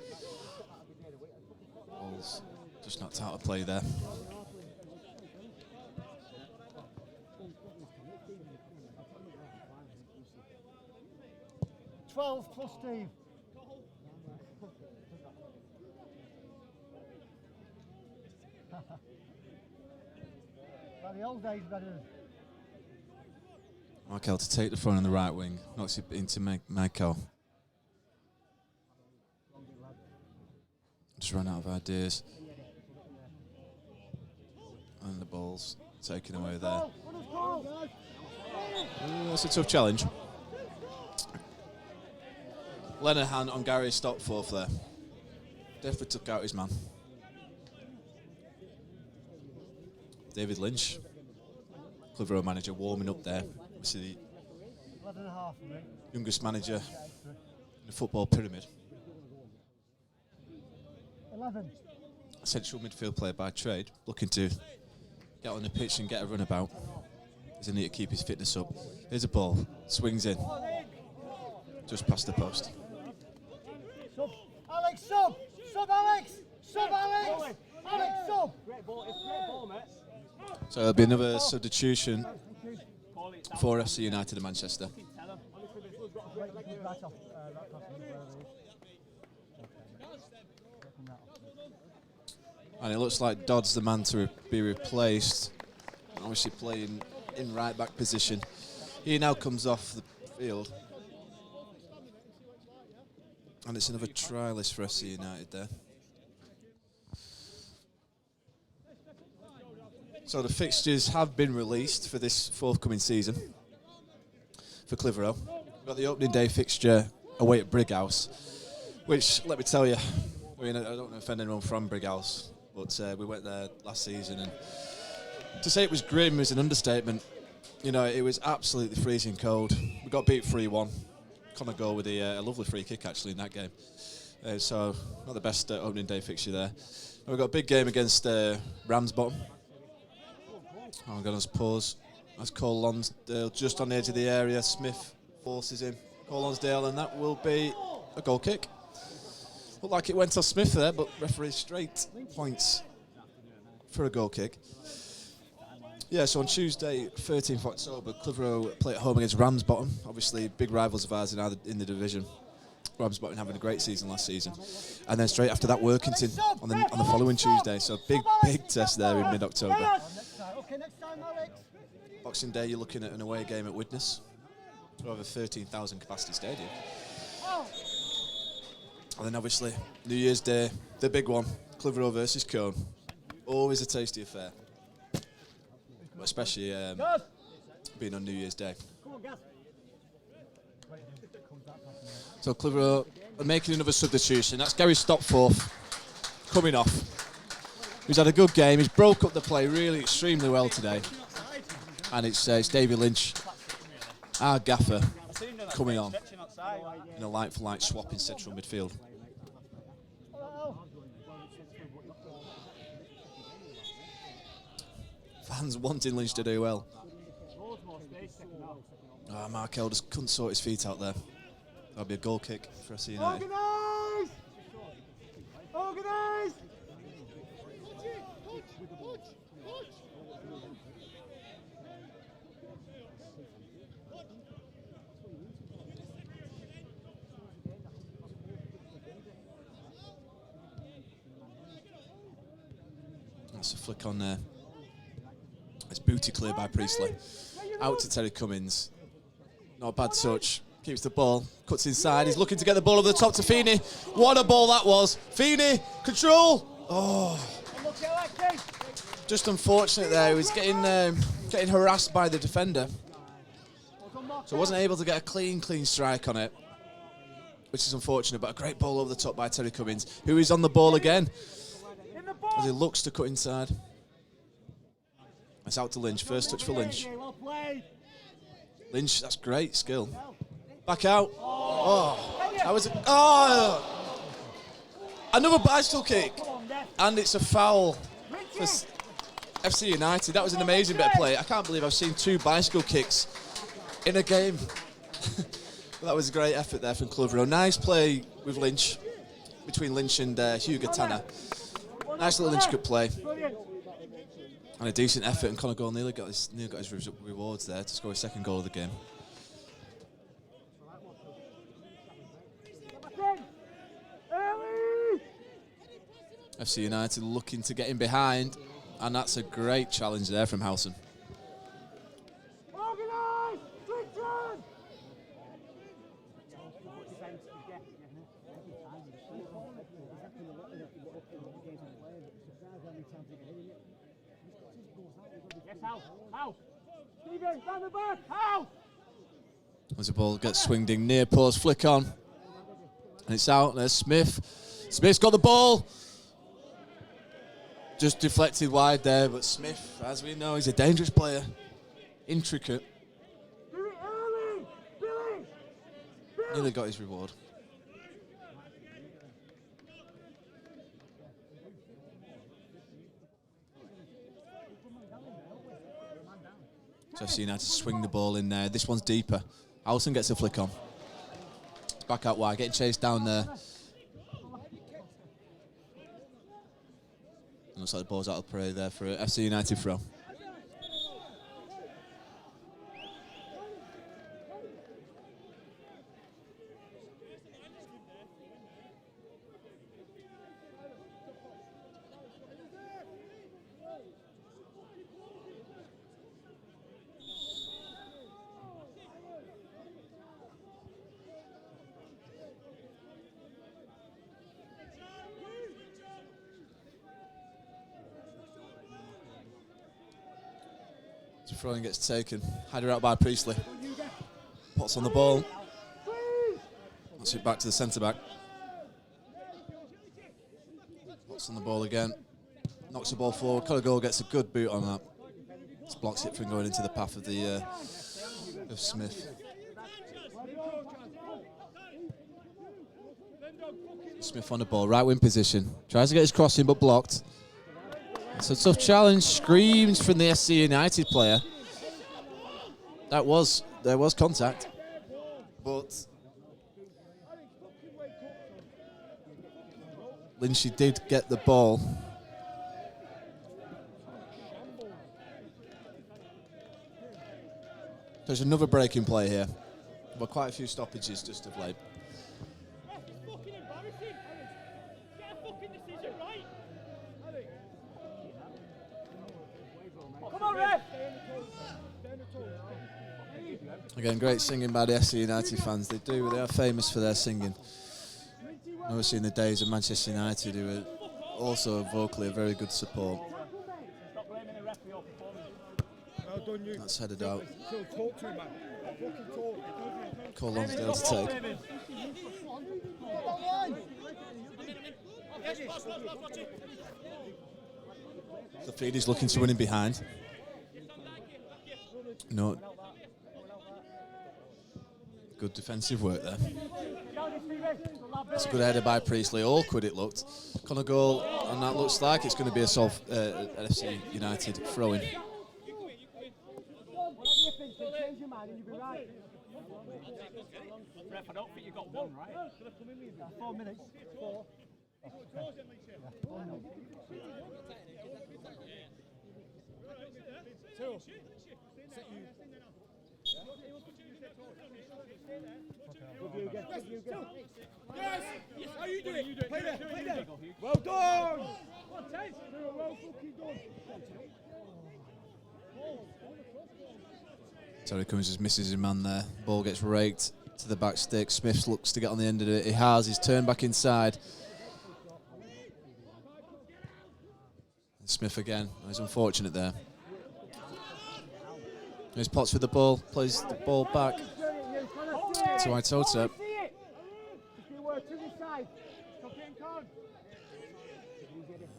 Ball's just knocked out of play there. +12, Steve. Like the old days, better. Michael to take the front on the right wing. Knocks it into Michael. Just run out of ideas. And the ball's taken away there. That's a tough challenge. Lenihan on Gary Stockforth there. Definitely took out his man. David Lynch, Clitheroe manager, warming up there. Obviously 11.5. youngest manager in the football pyramid. 11. A central midfield player by trade, looking to get on the pitch and get a runabout. Doesn't need to keep his fitness up. Here's a ball, swings in, just past the post. Sub. Alex, sub! Sub, Alex! Sub, Alex! Alex, sub! Great ball, mate. So there'll be another substitution for FC United of Manchester. And it looks like Dodd's the man to be replaced. Obviously playing in right back position. He now comes off the field. And it's another trialist for FC United there. So the fixtures have been released for this forthcoming season for Clitheroe. We've got the opening day fixture away at Brighouse, which, let me tell you, I mean, I don't want to offend anyone from Brighouse, but we went there last season, and to say it was grim is an understatement. You know, it was absolutely freezing cold. We got beat 3-1. Connor goal with a lovely free kick, actually, in that game. So, not the best opening day fixture there. And we've got a big game against Ramsbottom. I'm going to pause. That's Cole Lonsdale just on the edge of the area. Smith forces him. Cole Lonsdale, and that will be a goal kick. Looked like it went off Smith there, but referee straight points for a goal kick. Yeah, so on Tuesday, 13th October, Clitheroe play at home against Ramsbottom. Obviously, big rivals of ours in the division. Ramsbottom having a great season last season. And then straight after that, Workington on the following Tuesday. So big test there in mid-October. Okay, next time, Alex. Boxing Day, you're looking at an away game at Widnes. Over 13,000 capacity stadium. And then obviously, New Year's Day, the big one, Clitheroe versus Cone. Always a tasty affair. But especially being on New Year's Day. So Clitheroe are making another substitution. That's Gary Stopforth coming off. He's had a good game. He's broke up the play really extremely well today. And it's Davy Lynch, our gaffer, coming on in a like-for-like swap in central midfield. Fans wanting Lynch to do well. Mark Elders couldn't sort his feet out there. That'll be a goal kick for FC United. Organise! Organise! That's a flick on there. It's booty clear by Priestley. Out to Terry Cummins. Not a bad touch. Keeps the ball. Cuts inside. He's looking to get the ball over the top to Feeney. What a ball that was. Feeney. Control. Oh. Just unfortunate there. He was getting harassed by the defender. So wasn't able to get a clean strike on it. Which is unfortunate, but a great ball over the top by Terry Cummins, who is on the ball again. As he looks to cut inside. It's out to Lynch. First touch for Lynch. Lynch, that's great skill. Back out. Oh, that was another bicycle kick, and it's a foul for FC United. That was an amazing bit of play. I can't believe I've seen 2 bicycle kicks in a game. That was a great effort there from Clitheroe. Nice play with Lynch, between Lynch and Hugo Tanner. Nice little intricate play. And a decent effort, and Conor Gold nearly got his rewards there to score his second goal of the game. FC United looking to get in behind, and that's a great challenge there from Howson. As the ball gets swinged in, near post, flick on. And it's out, there's Smith. Smith's got the ball. Just deflected wide there, but Smith, as we know, he's a dangerous player. Intricate. Do it early! Do Nearly got his reward. So FC United swing the ball in there. This one's deeper. Allison gets a flick on. Back out wide, getting chased down there. Looks like the ball's out of play there for a FC United throw. Throwing gets taken. Header out by Priestley. Potts on the ball. Puts it back to the centre back. Potts on the ball again. Knocks the ball forward. Clitheroe gets a good boot on that. Just blocks it from going into the path of the of Smith. Smith on the ball, right wing position. Tries to get his crossing but blocked. It's a tough challenge. Screams from the SC United player. There was contact, but Lynchy did get the ball. There's another breaking play here, but quite a few stoppages just of late. Again, great singing by the SC United fans. They are famous for their singing. Obviously in the days of Manchester United, who were also vocally a very good support. That's headed out. Cole Lonsdale to take. So Feedy's looking to win in behind. No. Good defensive work there. That's a good header by Priestley. Awkward it looked. Connor goal, and that looks like it's going to be a FC United throw-in. Ref, I don't think you got one, right? 4 minutes. 4. Yes! How you doing? Play there, play there. Well done! Well fucking done. Terry Cummins just misses his man there. Ball gets raked to the back stick. Smith looks to get on the end of it. He has. He's turned back inside. And Smith again. He's unfortunate there. Here's Potts with the ball. Plays the ball back to Itota.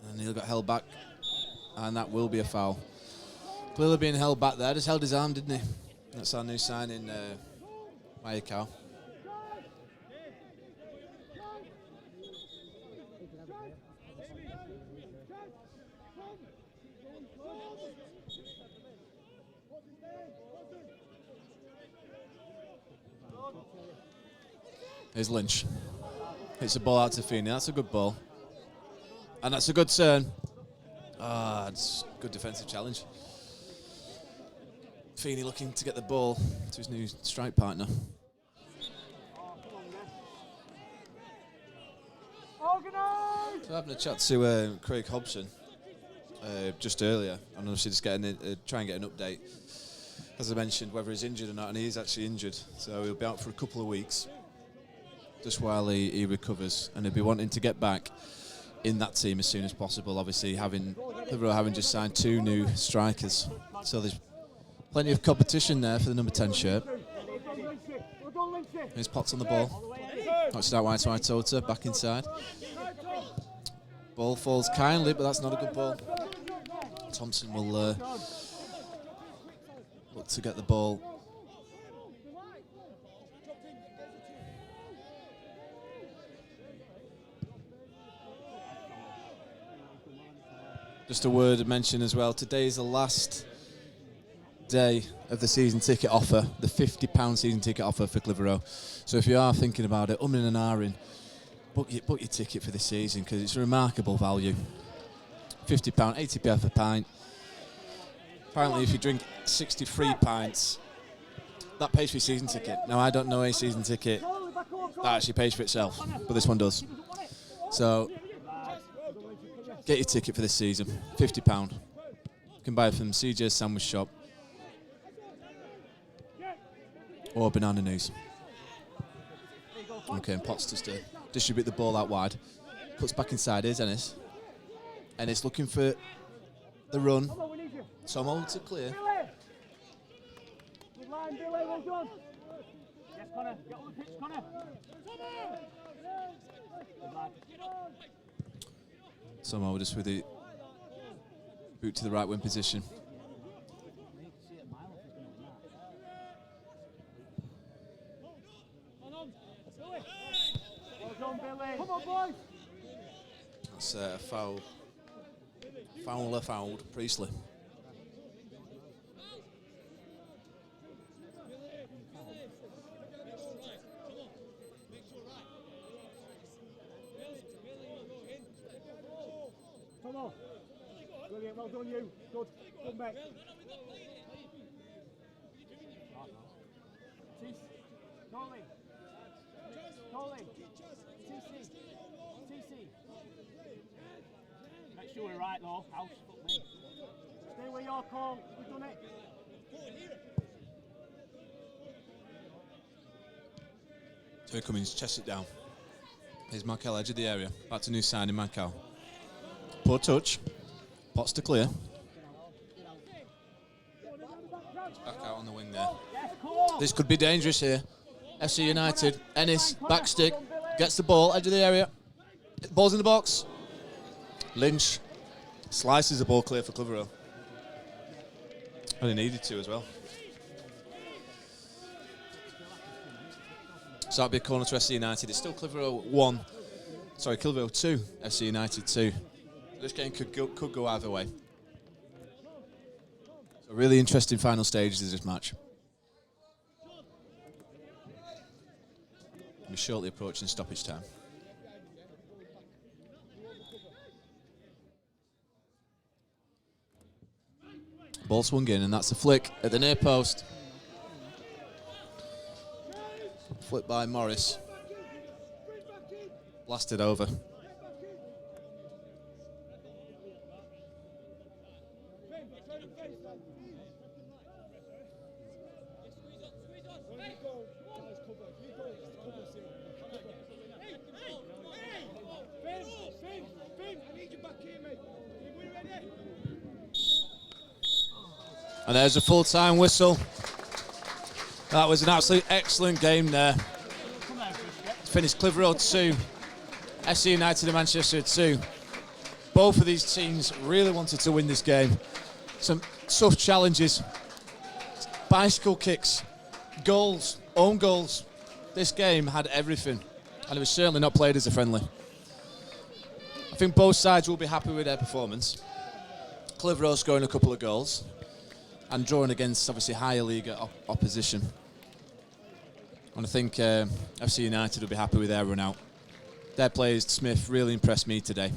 And he'll get held back. And that will be a foul. Clearly being held back there. Just held his arm, didn't he? That's our new signing, Mayakawa. Here's Lynch. Hits the ball out to Feeney. That's a good ball. And that's a good turn. It's a good defensive challenge. Feeney looking to get the ball to his new strike partner. So having a chat to Craig Hobson just earlier, and obviously just getting try and get an update, as I mentioned, whether he's injured or not, and he is actually injured, so he'll be out for a couple of weeks, just while he recovers, and he'll be wanting to get back in that team as soon as possible. Obviously, having just signed 2 new strikers, so there's plenty of competition there for the number 10 shirt. Here's Potts on the ball. Knocks it out wide to Itota, back inside. Ball falls kindly, but that's not a good ball. Thompson will look to get the ball. Just a word of mention as well. Today is the last day of the season ticket offer, the £50 season ticket offer for Clitheroe. So if you are thinking about it, and ahhing, book your ticket for this season because it's a remarkable value. £50, 80p a pint. Apparently, if you drink 63 pints, that pays for your season ticket. Now, I don't know a season ticket that actually pays for itself, but this one does. So, get your ticket for this season, £50. You can buy it from CJ's Sandwich Shop or Banana News. Okay, and Potts just to distribute the ball out wide. Cuts back inside, here's Ennis. Ennis looking for the run. Somo to clear. Good line, Billy, well done. Yes, Connor, get on the pitch, Connor. Somo just with the boot to the right wing position. Well done, Billy. Come on, boys. That's a foul. Fowler fouled Priestley. Come on. Brilliant, well done you. Good, good mate. Coley. Coley. TC. Make sure we're right though. House, fuck me. Stay where you're called. We've done it. So here Cummings, chest it down. Here's Markel, edge of the area. Back to new signing, Markel. Poor touch. Potts to clear. Back out on the wing there. This could be dangerous here. FC United. Ennis, back stick. Gets the ball, edge of the area. Ball's in the box. Lynch slices the ball clear for Clitheroe. And he needed to as well. So that'll be a corner to FC United. It's still Clitheroe 2, FC United 2. This game could go either way. So really interesting final stages of this match. We're shortly approaching stoppage time. Ball swung in, and that's a flick at the near post. Flick by Morris. Blasted over. And there's a full-time whistle. That was an absolute excellent game there. Finished Clitheroe 2, FC United and Manchester 2. Both of these teams really wanted to win this game. Some tough challenges, bicycle kicks, goals, own goals. This game had everything, and it was certainly not played as a friendly. I think both sides will be happy with their performance. Clitheroe scoring a couple of goals and drawing against obviously higher league opposition. And I think FC United will be happy with their run out. Their players, Smith, really impressed me today.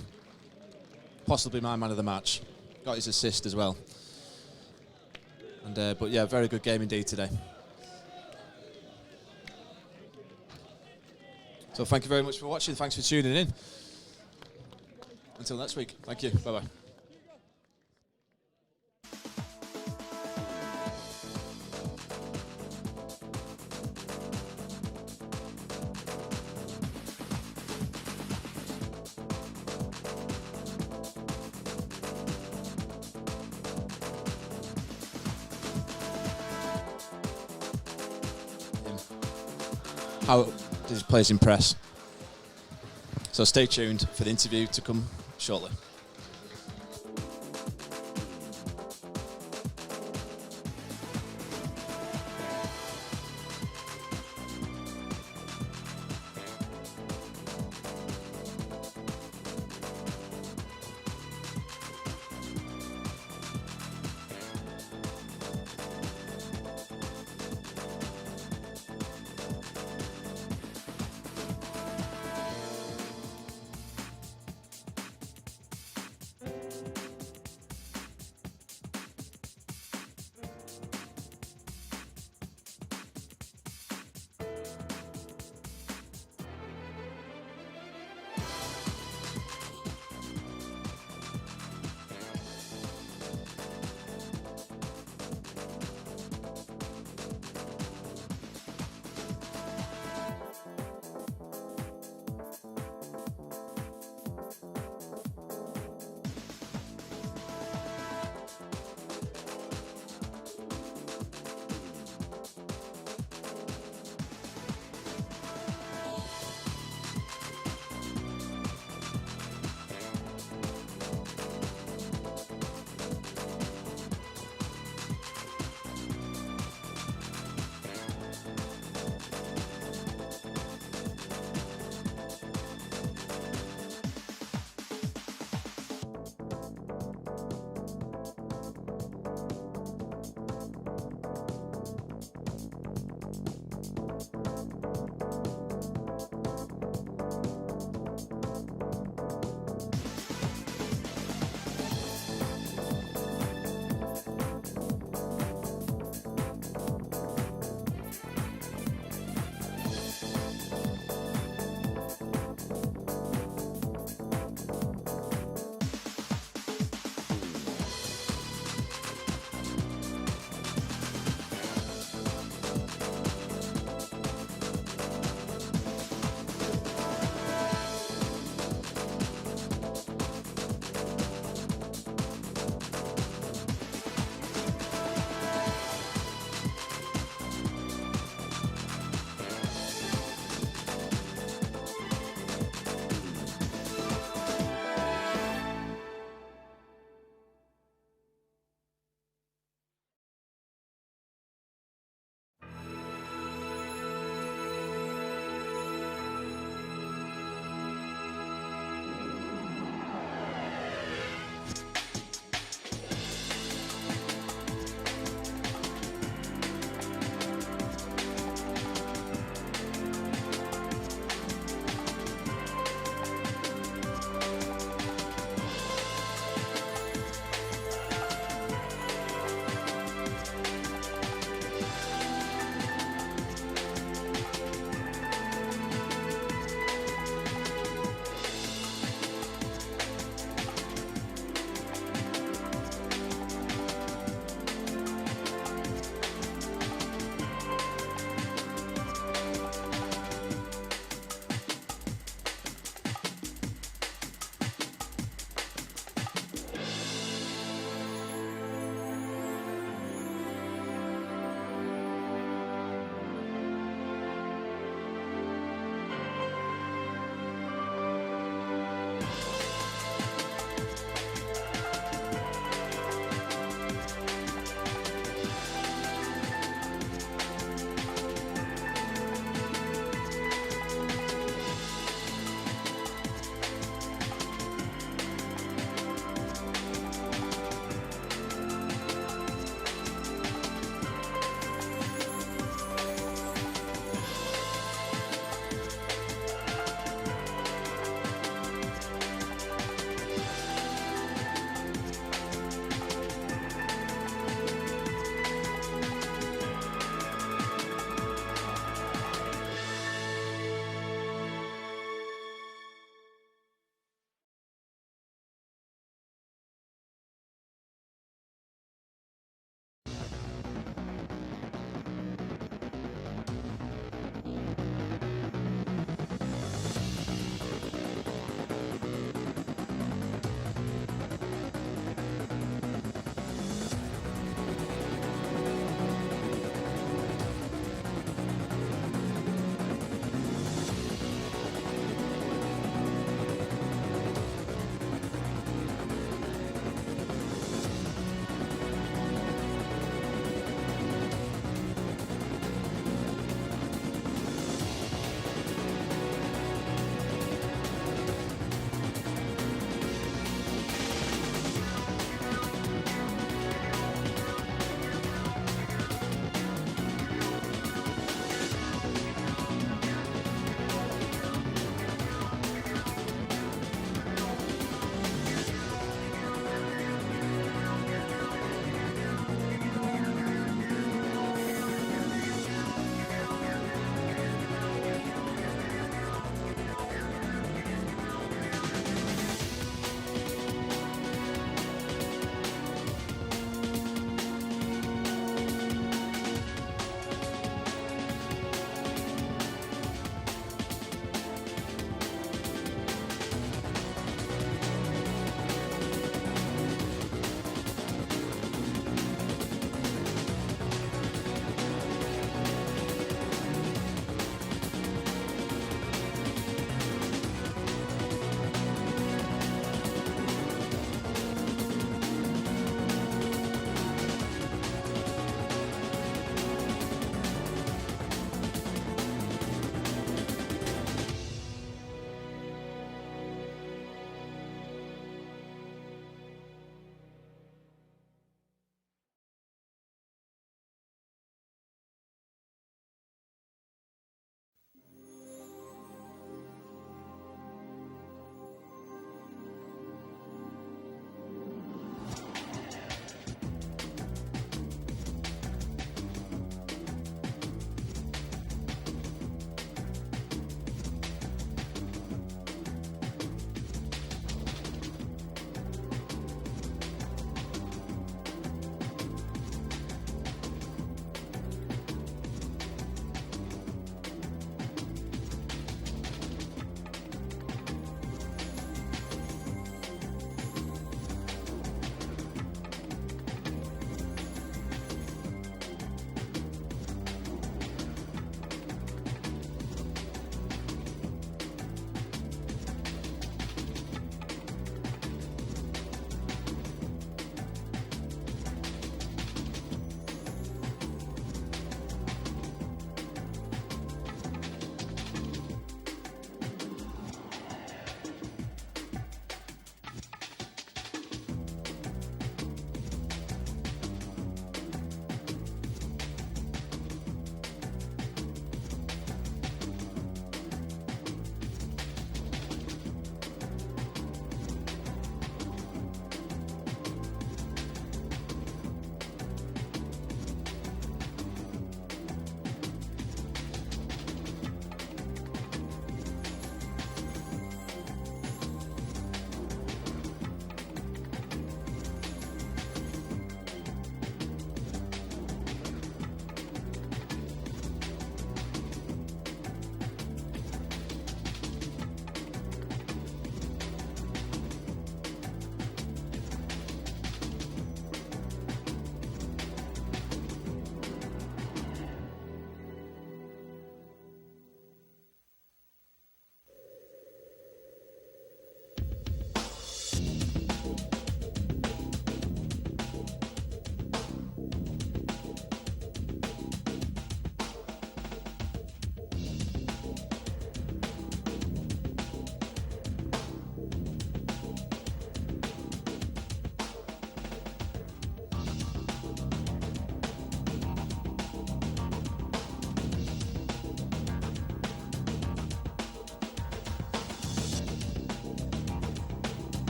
Possibly my man of the match. Got his assist as well. And but yeah, very good game indeed today. So thank you very much for watching. Thanks for tuning in. Until next week. Thank you. Bye-bye. How did his players impress? So stay tuned for the interview to come shortly.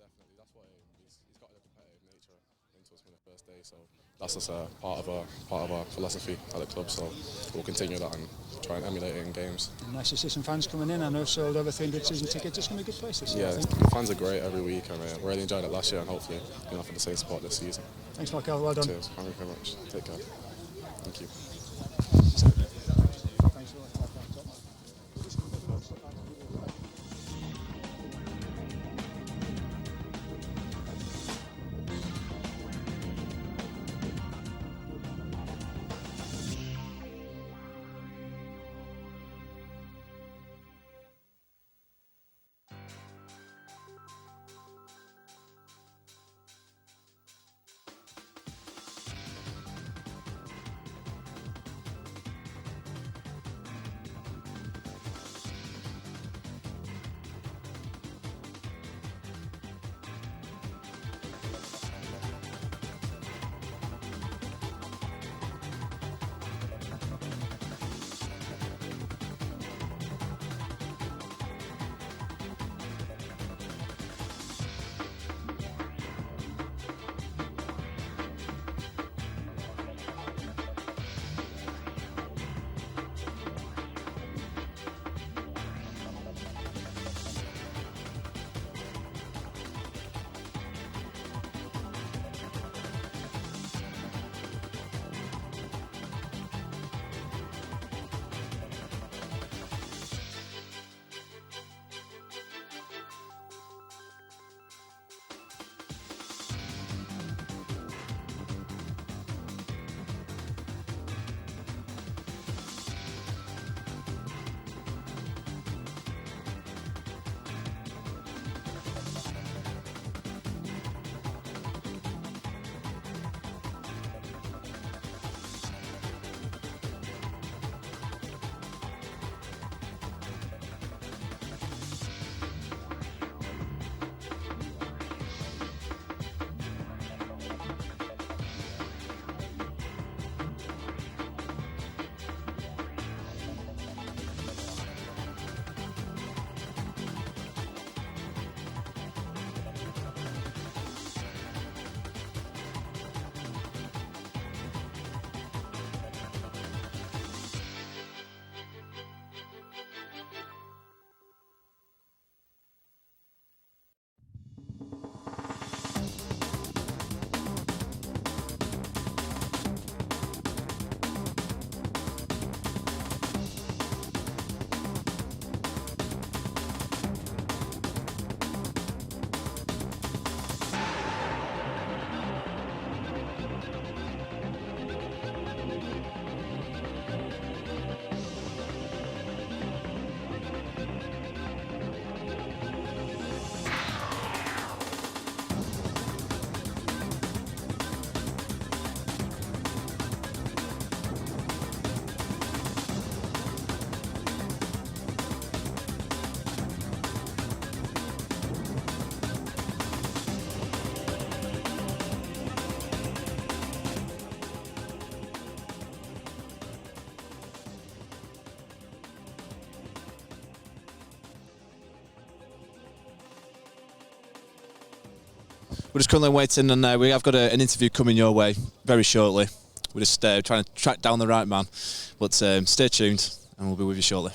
definitely. That's what he's got a competitive nature into us from the first day. So that's just part of our philosophy at the club. So we'll continue that and try and emulate it in games. Nice to see some fans coming in. I know sold over 300 season tickets. It's going to be a good place this year. Yeah, the fans are great every week, and really enjoyed it last year, and hopefully we'll offer the same support this season. Thanks, Michael. Well done. Cheers. Thank you very much. Take care. Thank you. We're just currently waiting, and we have got an interview coming your way very shortly. We're just trying to track down the right man, but stay tuned and we'll be with you shortly.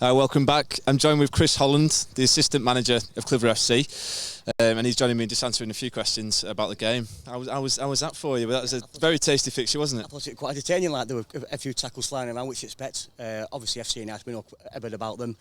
Welcome back. I'm joined with Chris Holland, the assistant manager of Clitheroe FC, and he's joining me just answering a few questions about the game. How was that for you? That was a very tasty fixture, wasn't it? I thought it was quite entertaining. Like there were a few tackles flying around, which you expect. Obviously, FC United, we know a bit about them.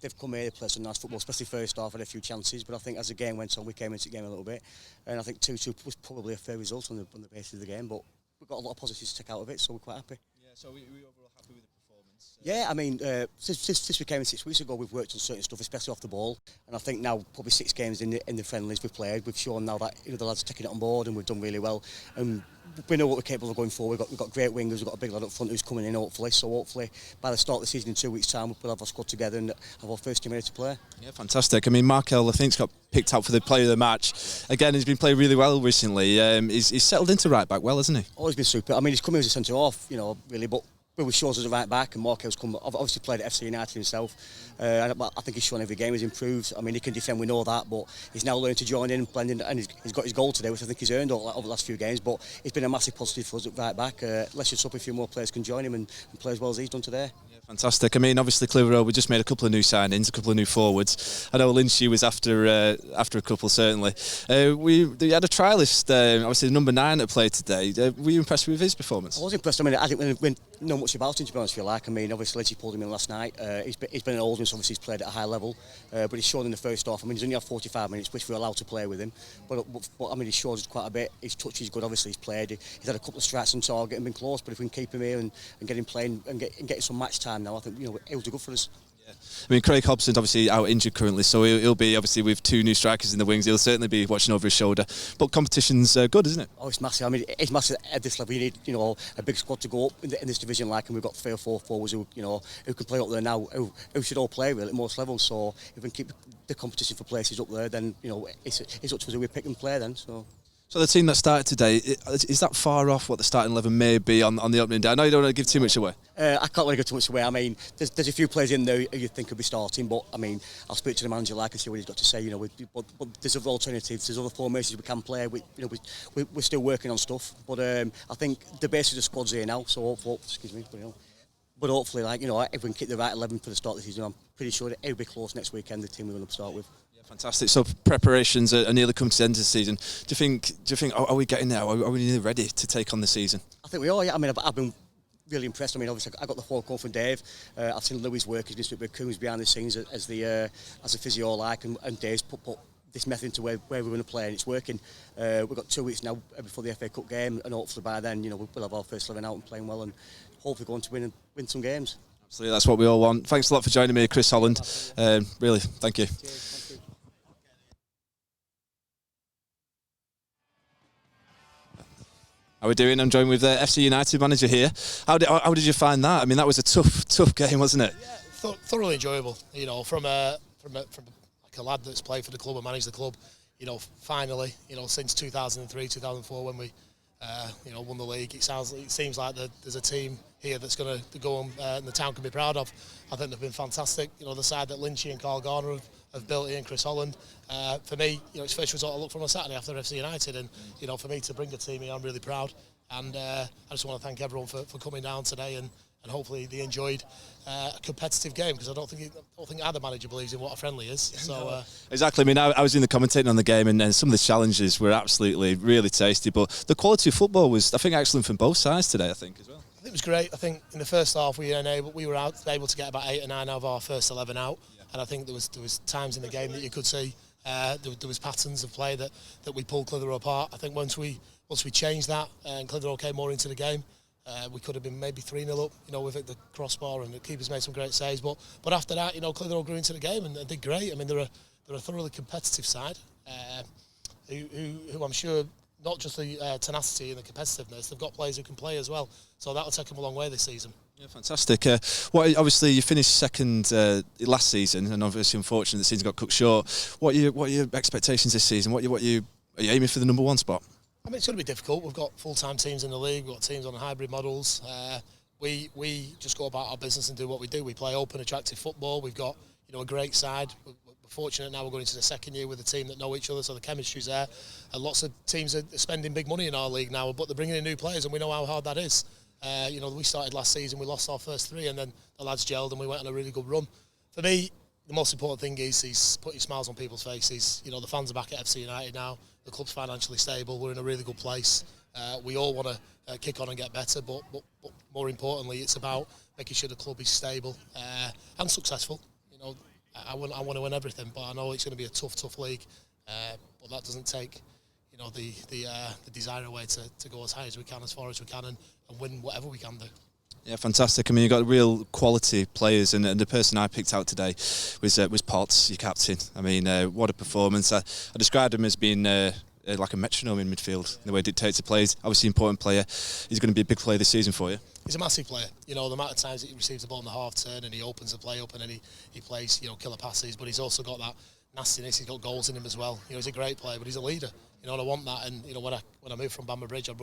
They've come here, they played some nice football, especially first half, had a few chances. But I think as the game went on, we came into the game a little bit, and I think 2-2 was probably a fair result on the basis of the game. But we've got a lot of positives to take out of it, so we're quite happy. Yeah. So we overall happy with the performance. Yeah, I mean, since we came in 6 weeks ago, we've worked on certain stuff, especially off the ball. And I think now, probably 6 games in the friendlies we've played, we've shown now that the lads are taking it on board, and we've done really well. And we know what we're capable of going forward. We've got great wingers. We've got a big lad up front who's coming in, hopefully. So hopefully, by the start of the season in 2 weeks' time, we'll have our squad together and have our first team ready to play. Yeah, fantastic. I mean, Markel, I think, got picked out for the player of the match. Again, he's been playing really well recently. He's settled into right back well, hasn't he? Always been super. I mean, he's coming as a centre half, really, but we shows as a right back, and Markel's obviously played at FC United himself. I think he's shown every game he's improved. I mean, he can defend, we know that, but he's now learned to join in and blend in, and he's got his goal today, which I think he's earned over the last few games. But it's been a massive positive for us at right back. Let's just hope a few more players can join him and play as well as he's done today. Yeah, fantastic. I mean, obviously Clitheroe, we just made a couple of new signings, a couple of new forwards. I know Lynchy was after a couple, certainly. We had a trialist, obviously number 9 that played today. Were you impressed with his performance? I was impressed. I mean, I didn't really know much about him, to be honest with you. I mean, obviously Lynchy pulled him in last night. He's been an old one, so obviously he's played at a high level, but he's shown in the first half. I mean, he's only had 45 minutes, which we're allowed to play with him. But I mean, he's shown us quite a bit. His touch is good. Obviously, he's played. He's had a couple of strikes on target and been close. But if we can keep him here and get him playing and getting some match time now, I think it'll do good for us. Yeah. I mean, Craig Hobson's obviously out injured currently, so he'll be obviously with 2 new strikers in the wings. He'll certainly be watching over his shoulder. But competition's good, isn't it? Oh, it's massive. I mean, it's massive at this level. You need, a big squad to go up in this division, and we've got 3 or 4 forwards who can play up there now, who should all play really at most levels. So if we can keep the competition for places up there, then it's up to us who we pick and play then. So the team that started today, is that far off what the starting 11 may be on the opening day? I know you don't want to give too much away. I can't really give too much away. I mean, there's a few players in there who you think could be starting, but I mean, I'll speak to the manager and see what he's got to say. But there's other alternatives, there's other formations we can play. We're still working on stuff, but I think the base of the squad's here now. So hopefully, but hopefully, if we can keep the right 11 for the start of the season, I'm pretty sure that it'll be close next weekend. The team we're going to start with. Fantastic. So preparations are nearly come to the end of the season. Do you think are we getting there? Are we nearly ready to take on the season? I think we are. Yeah. I mean, I've been really impressed. I mean, obviously, I got the phone call from Dave. I've seen Louis' work. He's been with Coons behind the scenes as a physio, and Dave's put this method into where we're going to play, and it's working. We've got 2 weeks now before the FA Cup game, and hopefully by then, we'll have our first 11 out and playing well, and hopefully going to win some games. Absolutely, that's what we all want. Thanks a lot for joining me, Chris Holland. Really, thank you. Cheers. How are we doing? I'm joined with the FC United manager here. How did you find that? I mean, that was a tough game, wasn't it? Yeah, thoroughly enjoyable. From a lad that's played for the club and managed the club. Finally, since 2003, 2004, when we won the league, it seems like there's a team here that's going to go on and the town can be proud of. I think they've been fantastic. The side that Lynchy and Carl Garner have built here, and Chris Holland. For me, it's first result I look from on Saturday after FC United, and for me to bring a team here, I'm really proud. And I just want to thank everyone for coming down today, and hopefully they enjoyed a competitive game, because I don't think either manager believes in what a friendly is. So exactly. I mean, I was in the commentating on the game, and some of the challenges were absolutely really tasty. But the quality of football was, I think, excellent from both sides today. I think as well. I think it was great. I think in the first half we were able to get about 8 or 9 out of our first 11 out, and I think there was times in the game that you could see there was patterns of play that we pulled Clitheroe apart. I think once we changed that and Clitheroe came more into the game, we could have been maybe 3-0 up, with the crossbar, and the keepers made some great saves. But after that, Clitheroe grew into the game and did great. I mean, they're a thoroughly competitive side who I'm sure, not just the tenacity and the competitiveness, they've got players who can play as well. So that'll take them a long way this season. Yeah, fantastic. Obviously, you finished second last season, and obviously, unfortunately, the season got cut short. What are your expectations this season? Are you aiming for the number 1 spot? I mean, it's going to be difficult. We've got full-time teams in the league. We've got teams on hybrid models. We just go about our business and do what we do. We play open, attractive football. We've got a great side. We're fortunate now we're going into the second year with a team that know each other, so the chemistry's there. And lots of teams are spending big money in our league now, but they're bringing in new players, and we know how hard that is. We started last season, we lost our first 3, and then the lads gelled and we went on a really good run. For me, the most important thing is he's putting smiles on people's faces. You know, the fans are back at FC United now. The club's financially stable. We're in a really good place. We all want to kick on and get better, but more importantly, it's about making sure the club is stable and successful. You know, I want to win everything, but I know it's going to be a tough league. But that doesn't take, you know, the desire away to go as high as we can, as far as we can, and win whatever we can do. Yeah, fantastic. I mean, you've got real quality players, and the person I picked out today was Potts, your captain. I mean, what a performance. I described him as being like a metronome in midfield, in the way he dictates the plays. Obviously, important player. He's going to be a big player this season for you. He's a massive player. You know, the amount of times that he receives the ball in the half turn and he opens the play up and then he plays, you know, killer passes, but he's also got that nastiness. He's got goals in him as well. You know, he's a great player, but he's a leader. You know, and I want that. And, you know, when I moved from Bamber Bridge, I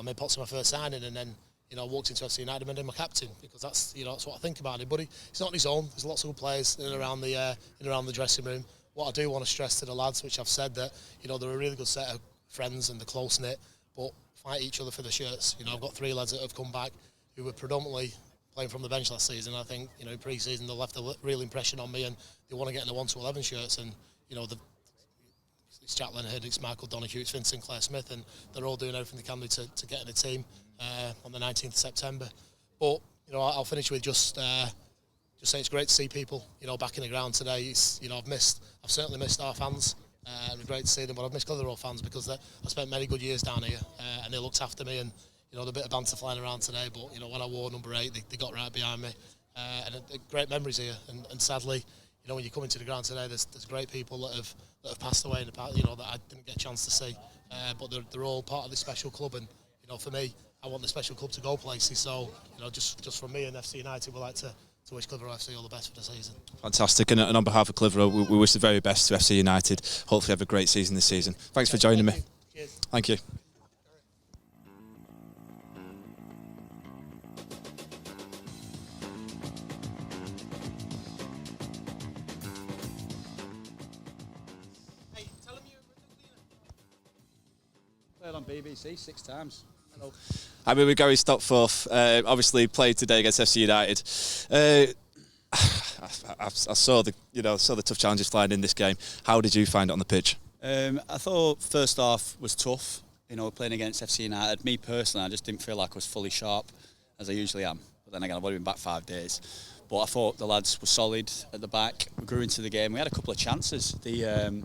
made Potts my first signing, and then, you know, walked into FC United and made him my captain, because that's, you know, that's what I think about him. But he's not on his own. There's lots of good players in and around the dressing room. What I do want to stress to the lads, which I've said, that, you know, they're a really good set of friends and they're close knit, but fight each other for the shirts. You know, I've got 3 lads that have come back who were predominantly playing from the bench last season. I think, you know, in pre-season they left a real impression on me, and they want to get in the 1-11 shirts. And, you know, it's Jack Leonard, it's Michael Donoghue, it's Vincent Claire Smith, and they're all doing everything they can do to get in the team on the 19th of September. But, you know, I'll finish with just say it's great to see people, you know, back in the ground today. It's, you know, I've certainly missed our fans. It was great to see them, but I've missed Clitheroe fans, because I spent many good years down here, and they looked after me, and, you know, the bit of banter flying around today, but, you know, when I wore number 8, they got right behind me, and great memories here. And sadly, you know, when you come into the ground today, there's great people that have passed away in the past, you know, that I didn't get a chance to see, but they're all part of this special club. And, you know, for me, I want the special club to go places. So, you know, just from me and FC United, we'd like to wish Clitheroe FC all the best for the season. Fantastic, and on behalf of Clitheroe, we wish the very best to FC United. Hopefully have a great season this season. Thanks for joining me. Cheers. Thank you. Played on BBC 6 times. Hello. I'm here with Gary Stockforth. Obviously played today against FC United. I saw the tough challenges flying in this game. How did you find it on the pitch? I thought first half was tough. You know, playing against FC United. Me personally, I just didn't feel like I was fully sharp as I usually am. But then again, I've only been back 5 days. But I thought the lads were solid at the back. We grew into the game. We had a couple of chances. We had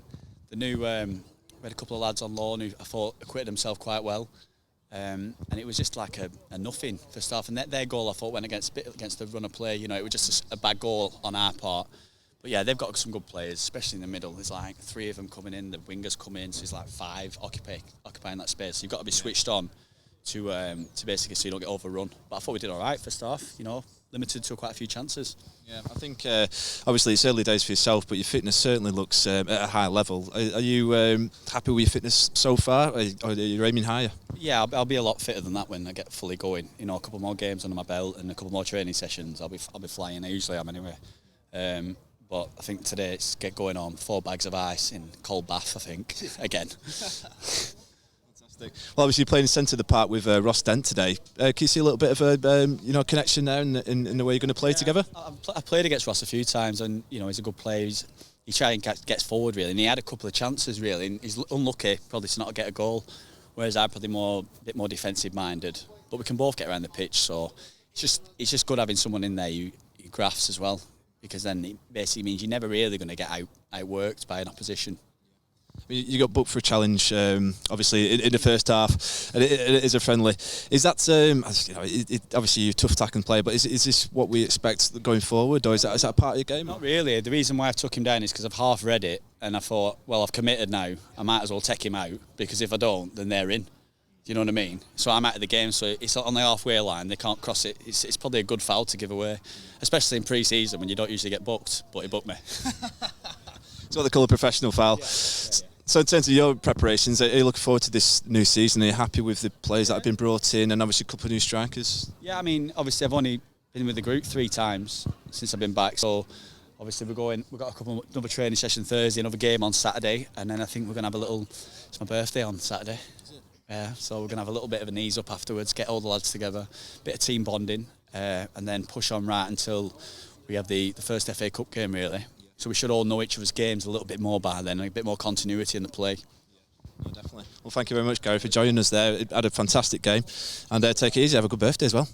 a couple of lads on loan who I thought acquitted themselves quite well. And it was just like a nothing first half. And their goal, I thought, went against the run of play. You know, it was just a bad goal on our part. But yeah, they've got some good players, especially in the middle. There's like 3 of them coming in. The wingers come in, so there's like 5 occupying that space. So you've got to be switched on to basically so you don't get overrun. But I thought we did all right first half. You know, limited to quite a few chances. Yeah, I think obviously it's early days for yourself, but your fitness certainly looks at a high level. Are you happy with your fitness so far, or are you aiming higher? Yeah, I'll be a lot fitter than that when I get fully going. You know, a couple more games under my belt and a couple more training sessions. I'll be flying. I usually am anyway. But I think today it's get going on 4 bags of ice in cold bath. I think again. Well, obviously you're playing centre of the park with Ross Dent today. Can you see a little bit of a connection there in the way you're going to play together? I've played against Ross a few times, and you know he's a good player. He tries and gets forward really, and he had a couple of chances really. And he's unlucky probably to not get a goal, whereas I'm probably a bit more defensive minded. But we can both get around the pitch, so it's just good having someone in there who grafts as well, because then it basically means you're never really going to get outworked by an opposition. I mean, you got booked for a challenge, obviously in the first half, and it is a friendly. Is that obviously you're a tough tackling player, but is this what we expect going forward, or is that a part of your game? Not really. The reason why I took him down is because I've half read it, and I thought, well, I've committed now. I might as well take him out, because if I don't, then they're in. Do you know what I mean? So I'm out of the game, so it's on the halfway line. They can't cross it. It's probably a good foul to give away, especially in pre-season when you don't usually get booked. But he booked me. It's what they call a professional foul. Yeah. So in terms of your preparations, are you looking forward to this new season? Are you happy with the players that have been brought in, and obviously a couple of new strikers? Yeah, I mean, obviously I've only been with the group 3 times since I've been back. So obviously we've got another training session Thursday, another game on Saturday, and then I think we're going to have a little. It's my birthday on Saturday. Yeah, so we're going to have a little bit of an ease up afterwards, get all the lads together, bit of team bonding, and then push on right until we have the first FA Cup game really. So we should all know each other's games a little bit more by then, and a bit more continuity in the play. No, definitely. Well, thank you very much, Gary, for joining us there. Had a fantastic game, and take it easy. Have a good birthday as well.